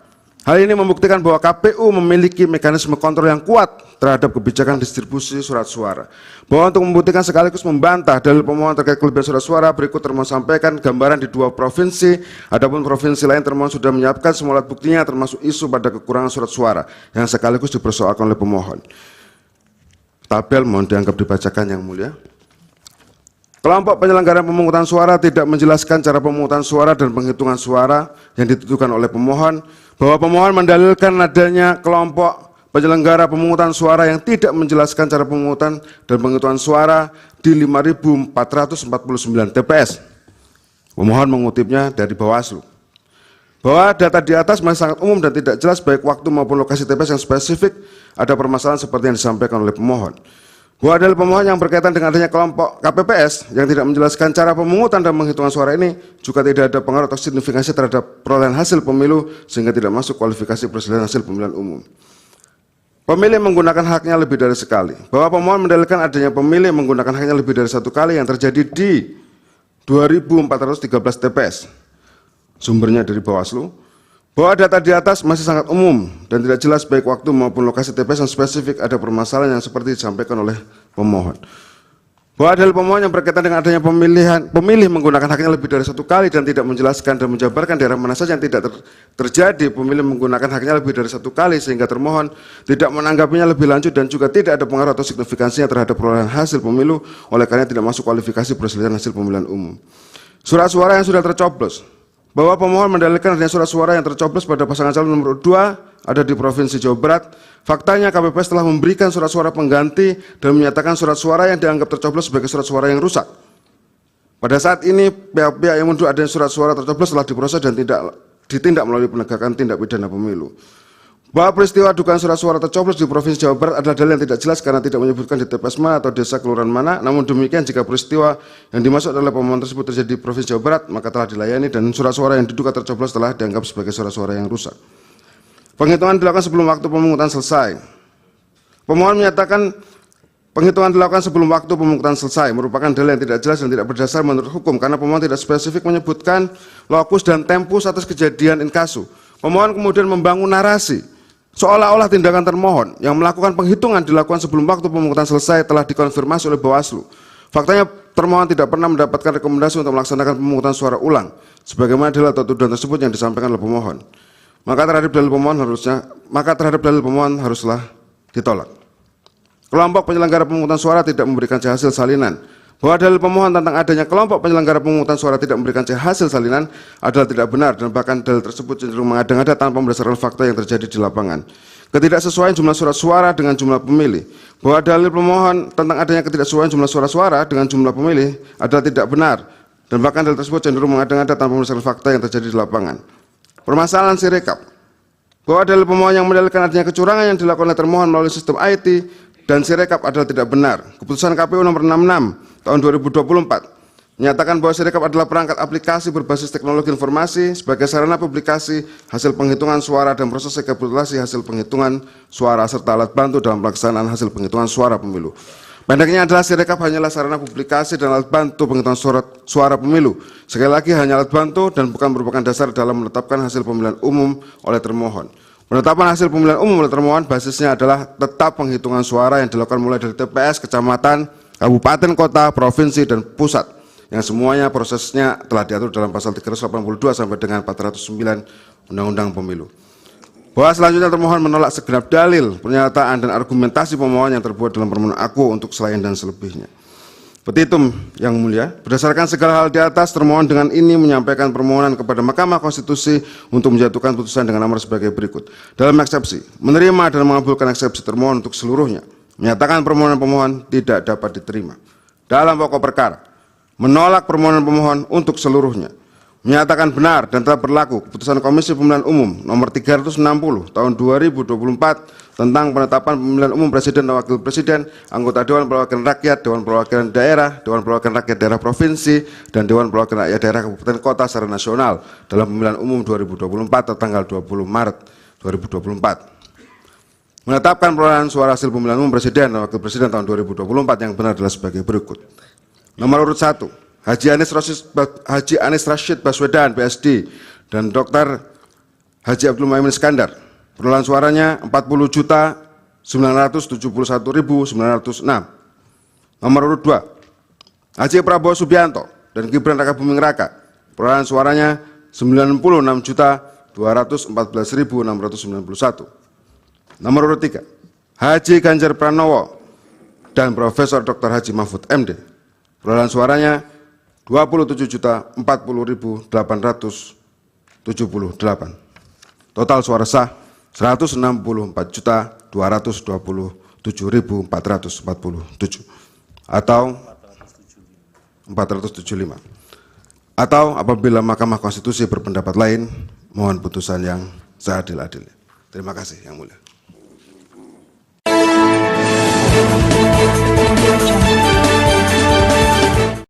Hal ini membuktikan bahwa KPU memiliki mekanisme kontrol yang kuat terhadap kebijakan distribusi surat suara. Bahwa untuk membuktikan sekaligus membantah dalil pemohon terkait kelebihan surat suara, berikut termohon sampaikan gambaran di 2 provinsi. Adapun provinsi lain termohon sudah menyiapkan semua alat buktinya termasuk isu pada kekurangan surat suara yang sekaligus dipersoalkan oleh pemohon. Tabel mohon dianggap dibacakan yang mulia. Kelompok penyelenggara pemungutan suara tidak menjelaskan cara pemungutan suara dan penghitungan suara yang ditentukan oleh pemohon, bahwa pemohon mendalilkan adanya kelompok penyelenggara pemungutan suara yang tidak menjelaskan cara pemungutan dan penghitungan suara di 5.449 TPS. Pemohon mengutipnya dari Bawaslu. Bahwa data di atas masih sangat umum dan tidak jelas baik waktu maupun lokasi TPS yang spesifik, ada permasalahan seperti yang disampaikan oleh pemohon. Bahwa dalil pemohon yang berkaitan dengan adanya kelompok KPPS yang tidak menjelaskan cara pemungutan dan penghitungan suara ini juga tidak ada pengaruh atau signifikansi terhadap perolehan hasil pemilu sehingga tidak masuk kualifikasi perselisihan hasil pemilihan umum. Pemilih menggunakan haknya lebih dari sekali. Bahwa pemohon mendalilkan adanya pemilih menggunakan haknya lebih dari 1 kali yang terjadi di 2.413 TPS. Sumbernya dari Bawaslu. Bahwa data di atas masih sangat umum dan tidak jelas baik waktu maupun lokasi TPS yang spesifik, ada permasalahan yang seperti disampaikan oleh pemohon. Bahwa dalil pemohon yang berkaitan dengan adanya pemilih menggunakan haknya lebih dari 1 kali dan tidak menjelaskan dan menjabarkan daerah mana saja yang tidak terjadi pemilih menggunakan haknya lebih dari 1 kali sehingga termohon tidak menanggapinya lebih lanjut dan juga tidak ada pengaruh atau signifikansinya terhadap perolehan hasil pemilu, oleh karena tidak masuk kualifikasi perselisihan hasil pemilihan umum. Surat suara yang sudah tercoblos. Bahwa pemohon mendalilkan adanya surat suara yang tercoblos pada pasangan calon nomor 2 ada di Provinsi Jawa Barat. Faktanya KPPS telah memberikan surat suara pengganti dan menyatakan surat suara yang dianggap tercoblos sebagai surat suara yang rusak. Pada saat ini pihak-pihak yang menuduh adanya surat suara tercoblos telah diproses dan tidak ditindak melalui penegakan tindak pidana pemilu. Bahwa peristiwa dugaan surat suara tercoblos di Provinsi Jawa Barat adalah dalil yang tidak jelas karena tidak menyebutkan di TPS mana atau desa kelurahan mana. Namun demikian jika peristiwa yang dimaksud oleh pemohon tersebut terjadi di Provinsi Jawa Barat, maka telah dilayani dan surat suara yang diduga tercoblos telah dianggap sebagai surat suara yang rusak. Penghitungan dilakukan sebelum waktu pemungutan selesai. Pemohon menyatakan Penghitungan dilakukan sebelum waktu pemungutan selesai merupakan dalil yang tidak jelas dan tidak berdasar menurut hukum karena pemohon tidak spesifik menyebutkan lokus dan tempus atas kejadian inkasu. Pemohon kemudian membangun narasi seolah-olah tindakan termohon yang melakukan penghitungan dilakukan sebelum waktu pemungutan selesai telah dikonfirmasi oleh Bawaslu. Faktanya termohon tidak pernah mendapatkan rekomendasi untuk melaksanakan pemungutan suara ulang sebagaimana dalil atau tuduhan tersebut yang disampaikan oleh pemohon. Maka terhadap dalil pemohon haruslah ditolak. Kelompok penyelenggara pemungutan suara tidak memberikan C hasil salinan. Bahwa dalil pemohon tentang adanya kelompok penyelenggara pemungutan suara tidak memberikan C hasil salinan adalah tidak benar dan bahkan dalil tersebut cenderung mengada-ngada tanpa berdasarkan fakta yang terjadi di lapangan. Ketidaksesuaian jumlah surat suara dengan jumlah pemilih. Bahwa dalil pemohon tentang adanya ketidaksesuaian jumlah suara dengan jumlah pemilih adalah tidak benar dan bahkan dalil tersebut cenderung mengada-ngada tanpa berdasarkan fakta yang terjadi di lapangan. Permasalahan Sirekap. Bahwa dalil pemohon yang mendalilkan adanya kecurangan yang dilakukan oleh termohon melalui sistem IT dan Sirekap adalah tidak benar. Keputusan KPU nomor 66 tahun 2024 menyatakan bahwa Sirekap adalah perangkat aplikasi berbasis teknologi informasi sebagai sarana publikasi hasil penghitungan suara dan proses rekapitulasi hasil penghitungan suara serta alat bantu dalam pelaksanaan hasil penghitungan suara pemilu. Pendeknya adalah Sirekap hanyalah sarana publikasi dan alat bantu penghitungan suara pemilu. Sekali lagi hanya alat bantu dan bukan merupakan dasar dalam menetapkan hasil pemilihan umum oleh termohon. Penetapan hasil pemilihan umum oleh termohon basisnya adalah tetap penghitungan suara yang dilakukan mulai dari TPS, kecamatan, kabupaten, kota, provinsi, dan pusat. Yang semuanya prosesnya telah diatur dalam pasal 382 sampai dengan 409 Undang-Undang Pemilu. Bahwa selanjutnya termohon menolak segenap dalil, pernyataan, dan argumentasi pemohon yang terbuat dalam permohonan aku untuk selain dan selebihnya. Petitum yang mulia, berdasarkan segala hal di atas, termohon dengan ini menyampaikan permohonan kepada Mahkamah Konstitusi untuk menjatuhkan putusan dengan nomor sebagai berikut. Dalam eksepsi, menerima dan mengabulkan eksepsi termohon untuk seluruhnya, menyatakan permohonan pemohon tidak dapat diterima. Dalam pokok perkara, menolak permohonan pemohon untuk seluruhnya, menyatakan benar dan telah berlaku keputusan Komisi Pemilihan Umum nomor 360 tahun 2024 tentang penetapan pemilihan umum presiden dan wakil presiden, anggota Dewan Perwakilan Rakyat, Dewan Perwakilan Daerah, Dewan Perwakilan Rakyat Daerah Provinsi, dan Dewan Perwakilan Rakyat Daerah Kabupaten Kota secara nasional dalam pemilihan umum 2024 tanggal 20 Maret 2024. Menetapkan perolehan suara hasil pemilihan umum presiden dan wakil presiden tahun 2024 yang benar adalah sebagai berikut. Nomor urut 1. Haji Anies Rashid Baswedan, PSD, dan Dr. Haji Abdul Muhaimin Iskandar. Perolehan suaranya 40.971.906. Nomor urut 2. Haji Prabowo Subianto dan Gibran Rakabuming Raka. Perolehan suaranya 96.214.691. Nomor urut 3. Haji Ganjar Pranowo dan Profesor Dr. Haji Mahfud MD. Perolehan suaranya 27.040.878. Total suara sah 164.227.447 atau 475. Atau apabila Mahkamah Konstitusi berpendapat lain, mohon putusan yang seadil-adilnya. Terima kasih yang mulia.